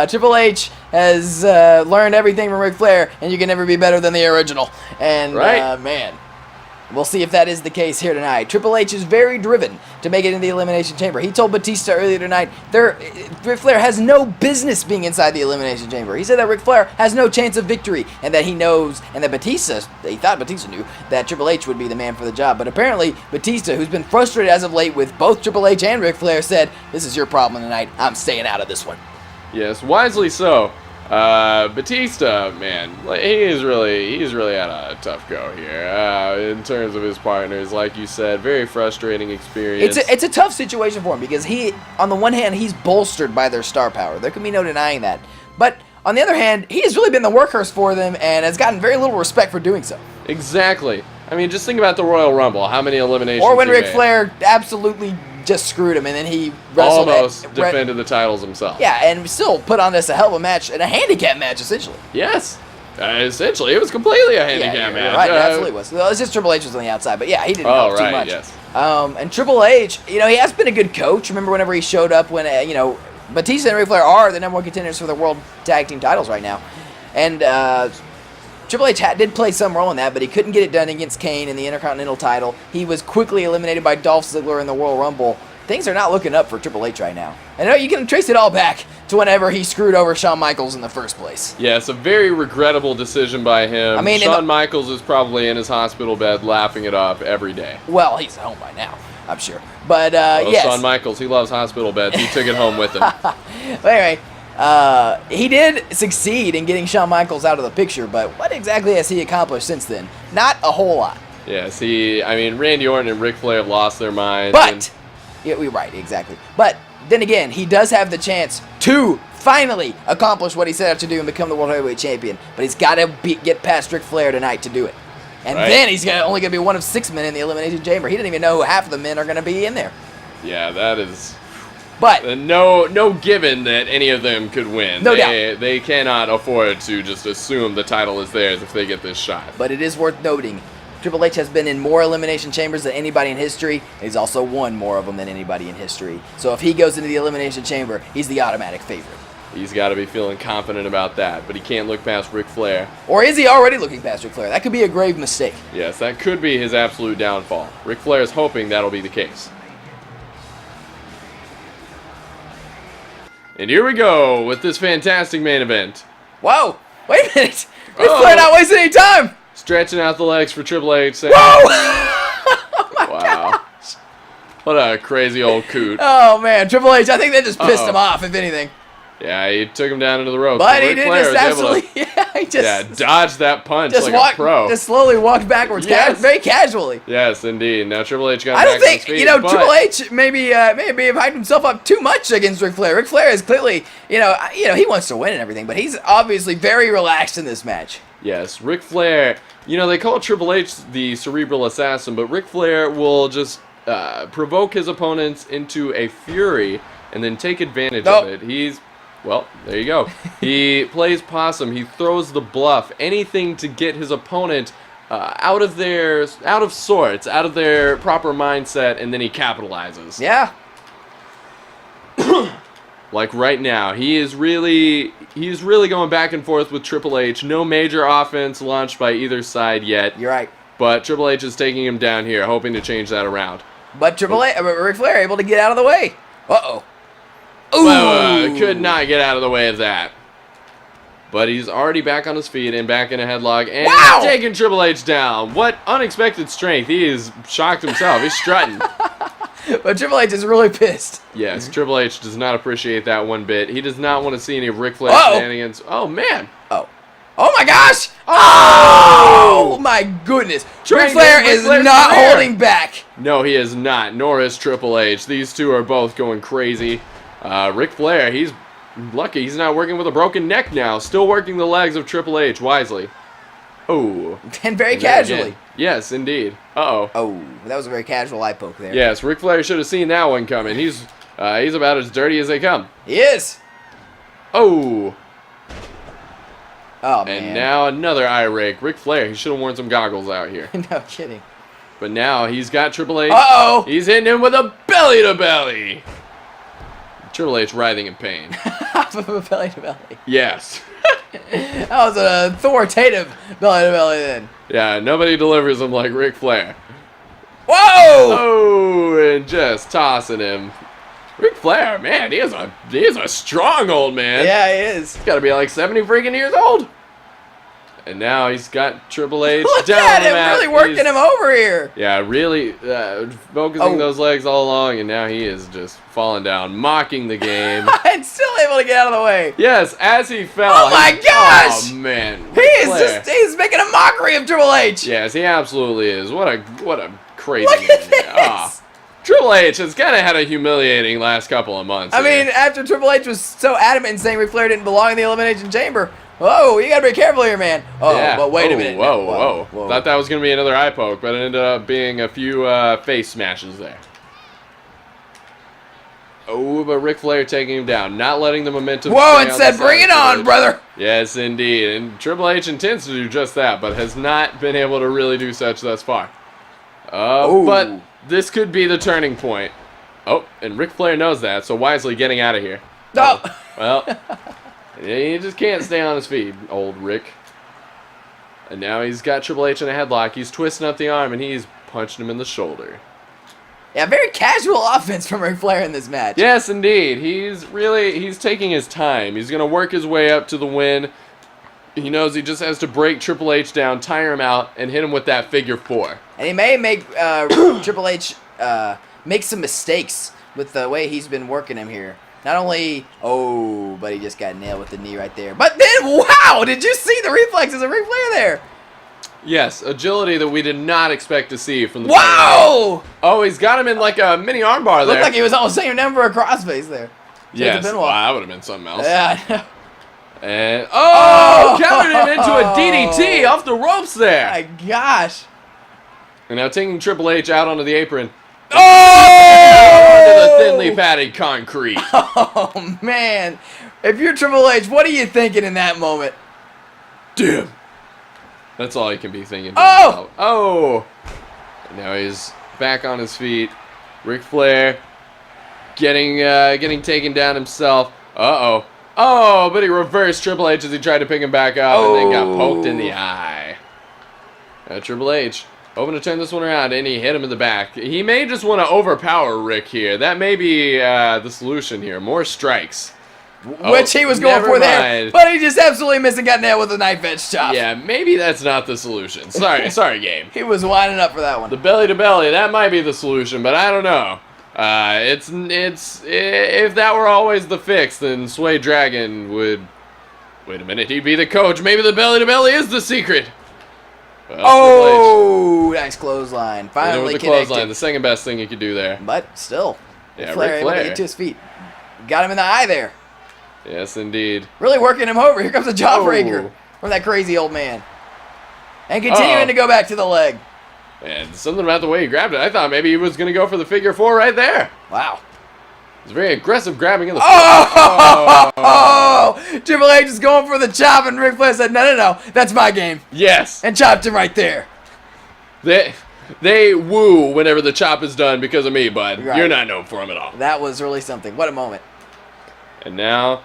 Triple H has learned everything from Ric Flair, and you can never be better than the original. And, man, we'll see if that is the case here tonight. Triple H is very driven to make it in the Elimination Chamber. He told Batista earlier tonight, Ric Flair has no business being inside the Elimination Chamber. He said that Ric Flair has no chance of victory, and that he knows, and that he thought Batista knew, that Triple H would be the man for the job. But apparently, Batista, who's been frustrated as of late with both Triple H and Ric Flair, said, this is your problem tonight. I'm staying out of this one.
Yes, wisely so. Batista, man, he's really had a tough go here in terms of his partners. Like you said, very frustrating experience.
It's a tough situation for him because he, on the one hand, he's bolstered by their star power. There can be no denying that. But on the other hand, he has really been the workhorse for them and has gotten very little respect for doing so.
Exactly. I mean, just think about the Royal Rumble. How many eliminations?
Or when Ric Flair absolutely just screwed him, and then he wrestled
almost defended the titles himself.
Yeah, and still put on this a hell of a match, and a handicap match, essentially.
Yes. Essentially, it was completely a handicap match.
Right, it absolutely was. Well, it's just Triple H was on the outside, but yeah, he didn't help too much.
Yes.
And Triple H, he has been a good coach. Remember whenever he showed up when, Batista and Ric Flair are the number one contenders for the World Tag Team titles right now. And Triple H did play some role in that, but he couldn't get it done against Kane in the Intercontinental title. He was quickly eliminated by Dolph Ziggler in the Royal Rumble. Things are not looking up for Triple H right now. And you can trace it all back to whenever he screwed over Shawn Michaels in the first place.
Yeah, it's a very regrettable decision by him. I mean, Shawn Michaels is probably in his hospital bed laughing it off every day.
Well, he's at home by now, I'm sure. But, yes.
Shawn Michaels, he loves hospital beds. He took it home with him.
But anyway, he did succeed in getting Shawn Michaels out of the picture, but what exactly has he accomplished since then? Not a whole lot.
Yes, Randy Orton and Ric Flair have lost their minds.
But, right, exactly. But then again, he does have the chance to finally accomplish what he set out to do and become the World Heavyweight Champion. But he's got to get past Ric Flair tonight to do it. And then he's only going to be one of 6 men in the Elimination Chamber. He doesn't even know who half of the men are going to be in there.
Yeah, that is...
But
no given that any of them could win.
No doubt.
They cannot afford to just assume the title is theirs if they get this shot.
But it is worth noting, Triple H has been in more Elimination Chambers than anybody in history. He's also won more of them than anybody in history. So if he goes into the Elimination Chamber, he's the automatic favorite.
He's got to be feeling confident about that, but he can't look past Ric Flair.
Or is he already looking past Ric Flair? That could be a grave mistake.
Yes, that could be his absolute downfall. Ric Flair is hoping that'll be the case. And here we go with this fantastic main event.
Whoa! Wait a minute! Ric Flair not wasting any time!
Stretching out the legs for Triple H. Saying,
whoa! Oh my gosh!
What a crazy old coot.
Oh man, Triple H, I think that just pissed him off, if anything.
Yeah, he took him down into the ropes.
But he did just absolutely...
dodged that punch like a pro.
Just slowly walked backwards, very casually.
Yes, indeed. Now Triple H got
back
on his feet.
Triple H maybe have hyped himself up too much against Ric Flair. Ric Flair is clearly, he wants to win and everything, but he's obviously very relaxed in this match.
Yes, Ric Flair, they call Triple H the cerebral assassin, but Ric Flair will just provoke his opponents into a fury and then take advantage of it. Well, there you go. He plays possum. He throws the bluff. Anything to get his opponent out of sorts, out of their proper mindset, and then he capitalizes.
Yeah.
Like right now, he's really going back and forth with Triple H. No major offense launched by either side yet.
You're right.
But Triple H is taking him down here, hoping to change that around.
But Ric Flair able to get out of the way. Uh-oh.
Ooh. Could not get out of the way of that. But he's already back on his feet and back in a headlock and taking Triple H down. What unexpected strength. He is shocked himself. He's strutting.
But Triple H is really pissed.
Yes, Triple H does not appreciate that one bit. He does not want to see any of Ric Flair's shenanigans. Oh, man.
Oh, my gosh. Oh, my goodness. Ric Flair is not holding back.
No, he is not, nor is Triple H. These two are both going crazy. Ric Flair, he's lucky he's not working with a broken neck now. Still working the legs of Triple H wisely. Oh.
And very casually.
Yes, indeed. Uh-oh.
Oh, that was a very casual eye poke there.
Yes, Ric Flair should have seen that one coming. He's about as dirty as they come.
He is.
Oh.
Oh, man.
And now another eye rake. Ric Flair, he should have worn some goggles out here.
No kidding.
But now he's got Triple H.
Uh-oh!
He's hitting him with a belly to belly. Triple H writhing in pain.
Off of a belly to belly.
Yes.
That was an authoritative belly to belly then.
Yeah, nobody delivers him like Ric Flair.
Whoa!
Oh, and just tossing him. Ric Flair, man, he is a strong old man.
Yeah, he is.
He's got to be like 70 freaking years old. And now he's got Triple H
Look
down
at
the
him,
mat.
really working him over here.
Yeah, really focusing those legs all along, and now he is just falling down, mocking the game.
And still able to get out of the way.
Yes, as he fell.
Oh my gosh!
Oh man,
He's making a mockery of Triple H.
Yes, he absolutely is. What a crazy.
Look at this.
Triple H has kind of had a humiliating last couple of months.
I mean, after Triple H was so adamant in saying Ric Flair didn't belong in the Elimination Chamber. Whoa, you gotta be careful here, man. Oh, yeah. But wait a minute.
Whoa. Thought that was gonna be another eye poke, but it ended up being a few face smashes there. Oh, but Ric Flair taking him down, not letting the momentum.
Whoa, and said, "Bring it on, brother."
Yes, indeed. And Triple H intends to do just that, but has not been able to really do such thus far. But this could be the turning point. Oh, and Ric Flair knows that, so wisely getting out of here.
No.
Well, he just can't stay on his feet, old Rick. And now he's got Triple H in a headlock. He's twisting up the arm, and he's punching him in the shoulder.
Yeah, very casual offense from Ric Flair in this match.
Yes, indeed. He's taking his time. He's going to work his way up to the win. He knows he just has to break Triple H down, tire him out, and hit him with that figure 4.
And he may make Triple H make some mistakes with the way he's been working him here. Not only, but he just got nailed with the knee right there. But then, wow, did you see the reflexes of Ric Flair there?
Yes, agility that we did not expect to see from the
Wow!
Oh, he's got him in like a mini armbar there.
Looked like he was almost saying him for a crossface there.
Yes, wow, that would have been something else.
Yeah, I know.
And, countered him into a DDT off the ropes there.
My gosh.
And now taking Triple H out onto the apron.
Oh!
Onto the thinly padded concrete.
Oh, man. If you're Triple H, what are you thinking in that moment?
Damn. That's all he can be thinking.
Oh!
And now he's back on his feet. Ric Flair getting taken down himself. Oh, but he reversed Triple H as he tried to pick him back up and then got poked in the eye. Triple H hoping to turn this one around, and he hit him in the back. He may just want to overpower Rick here. That may be the solution here. More strikes.
Which he was going for there, but he just absolutely missed and got nailed with a knife edge chop.
Yeah, maybe that's not the solution. Sorry, game.
He was winding up for that one.
The belly to belly, that might be the solution, but I don't know. It's if that were always the fix, then Sway Dragon would. Wait a minute, he'd be the coach. Maybe the belly to belly is the secret.
Well, nice clothesline. Finally
the
connected.
clothesline, the second best thing you could do there.
But still,
yeah,
Flair able to get to his feet. Got him in the eye there.
Yes, indeed.
Really working him over. Here comes a jawbreaker from that crazy old man. And continuing to go back to the leg.
And something about the way he grabbed it. I thought maybe he was going to go for the figure 4 right there.
Wow.
It's very aggressive grabbing in the
Triple H is going for the chop, and Ric Flair said, no, that's my game.
Yes.
And chopped him right there.
They woo whenever the chop is done because of me, bud.
Right.
You're not known for him at all.
That was really something. What a moment.
And now,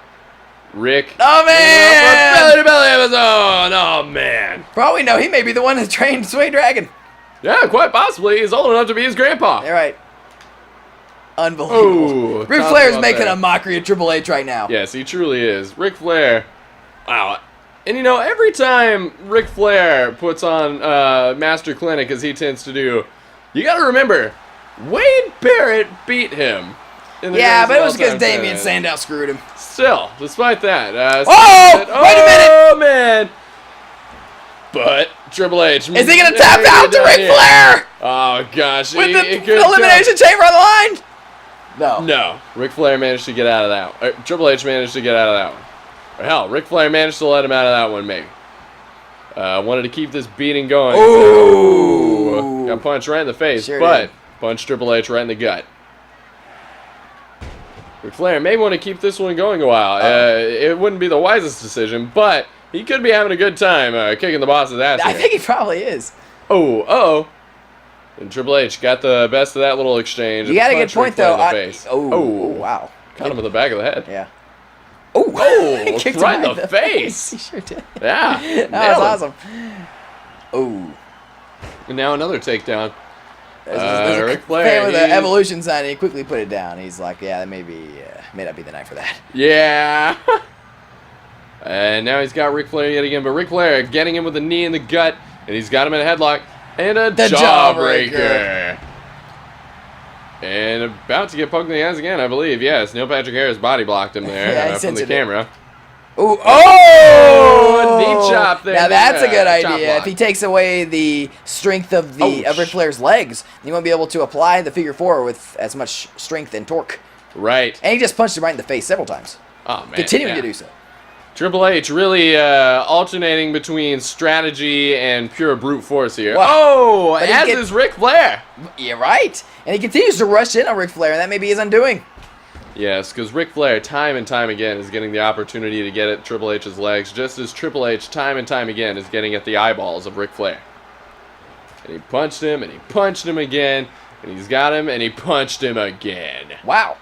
Rick.
Oh, man!
Belly to belly of his own. Oh, man.
For all we know, he may be the one that trained Sway Dragon.
Yeah, quite possibly. He's old enough to be his grandpa.
All right. Unbelievable. Ric Flair's making a mockery of Triple H right now.
Yes, he truly is. Ric Flair. Wow. And you know, every time Ric Flair puts on Master Clinic, as he tends to do, you got to remember, Wade Barrett beat him.
Yeah, but it was because Damien Sandow screwed him.
Still, despite that.
Wait a minute!
Oh, man. But Triple H.
Is he going to tap out to Ric Flair?
Oh, gosh.
With the Elimination Chamber on the line?
No. Ric Flair managed to get out of that one. Triple H managed to get out of that one. Or hell, Ric Flair managed to let him out of that one, maybe. Wanted to keep this beating going.
Ooh.
Got punched right in the face,
Sure
but
did.
punched Triple H right in the gut. Ric Flair may want to keep this one going a while. It wouldn't be the wisest decision, but He could be having a good time kicking the boss's ass
I
here.
think he probably is.
Oh, uh-oh. And Triple H got the best of that little exchange.
You got a good point, though.
Oh,
wow.
Caught him in the back of the head.
Yeah.
Oh,
kicked him
right in the face.
He sure did.
Yeah.
That was awesome. Oh.
And now another takedown.
There's a
Ric
fan
Flair.
with the evolution sign, and he quickly put it down. He's like, yeah, that may not be the night for that.
Yeah. And now he's got Ric Flair yet again, but Ric Flair getting him with a knee in the gut, and he's got him in a headlock and a jawbreaker. And about to get poked in the eyes again, I believe. Yes, Neil Patrick Harris body blocked him there from the camera.
Ooh, oh!
Knee chop there.
Now that's a good idea. If he takes away the strength of Ric Flair's legs, he won't be able to apply the figure four with as much strength and torque.
Right.
And he just punched him right in the face several times.
Oh man.
Continuing to do so.
Triple H really alternating between strategy and pure brute force here.
Wow.
Oh, as is Ric Flair.
You're right. And he continues to rush in on Ric Flair, and that may be his undoing.
Yes, because Ric Flair, time and time again, is getting the opportunity to get at Triple H's legs, just as Triple H, time and time again, is getting at the eyeballs of Ric Flair. And he punched him, and he punched him again, and he's got him, and he punched him again.
Wow.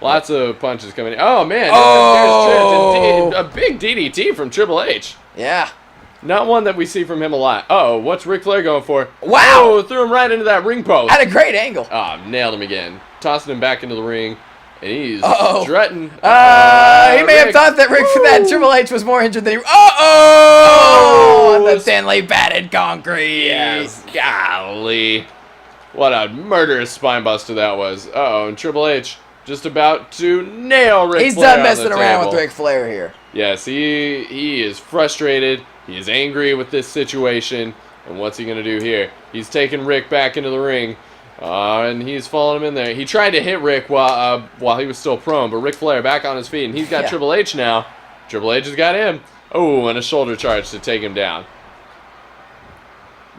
Lots of punches coming in. Oh, man.
Oh!
There's a big DDT from Triple H.
Yeah.
Not one that we see from him a lot. Oh, what's Ric Flair going for?
Wow!
Oh, threw him right into that ring post.
At a great angle.
Oh, nailed him again. Tossing him back into the ring. And he's strutting.
He may have thought that Triple H was more injured than he... Oh! The thinly batted concrete.
Yes. Golly. What a murderous spine buster that was. Uh-oh, and Triple H just about to nail Ric Flair.
He's done messing around with Ric Flair here.
Yes, he is frustrated. He is angry with this situation. And what's he going to do here? He's taking Ric back into the ring. And he's following him in there. He tried to hit Ric while he was still prone, but Ric Flair back on his feet, and he's got Triple H now. Triple H has got him. Oh, and a shoulder charge to take him down.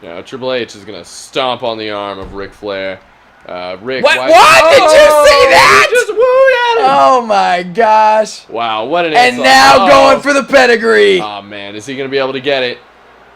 Now Triple H is gonna stomp on the arm of Ric Flair. Ric,
what? Did you see that?
He just wooed at him.
Oh my gosh!
Wow, what an
and
insult.
Now going for the pedigree.
Oh man, is he gonna be able to get it?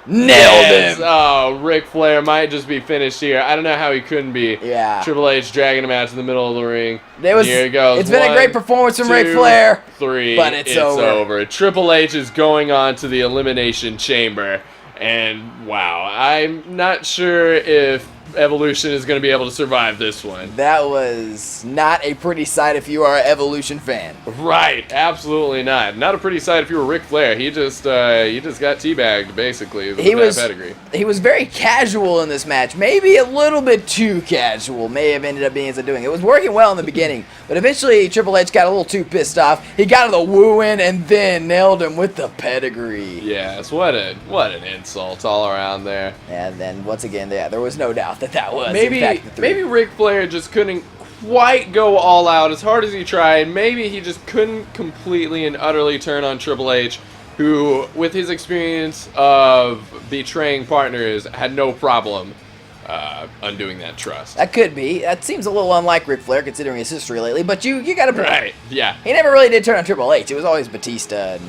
Nailed him.
Oh, Ric Flair might just be finished here. I don't know how he couldn't be.
Yeah.
Triple H dragging him out to the middle of the ring.
Here
he goes.
It's been a great performance from Ric Flair.
3.
But it's over.
Triple H is going on to the Elimination Chamber. And wow, I'm not sure if Evolution is going to be able to survive this one.
That was not a pretty sight if you are an Evolution fan.
Right, absolutely not. Not a pretty sight if you were Ric Flair. He just got teabagged basically with that pedigree.
He was very casual in this match. Maybe a little bit too casual. May have ended up being his undoing. It was working well in the beginning, but eventually Triple H got a little too pissed off. He got the woo in and then nailed him with the pedigree.
Yes, what an insult all around there.
And then once again, there was no doubt that was
maybe
in fact the 3.
Maybe Ric Flair just couldn't quite go all out as hard as he tried. Maybe he just couldn't completely and utterly turn on Triple H, who, with his experience of betraying partners, had no problem undoing that trust.
That could be. That seems a little unlike Ric Flair considering his history lately, but you got to...
Right, yeah.
He never really did turn on Triple H. It was always Batista and,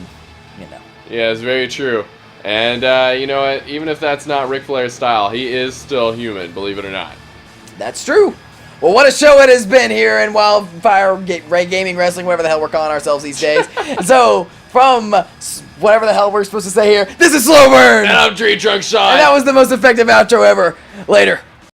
you know.
Yeah, it's very true. And you know what? Even if that's not Ric Flair's style, he is still human, believe it or not.
That's true. Well, what a show it has been here in Wildfire Gaming Wrestling, whatever the hell we're calling ourselves these days. So, from whatever the hell we're supposed to say here, this is Slow Burn!
And I'm Tree Trunk Sean!
And that was the most effective outro ever. Later.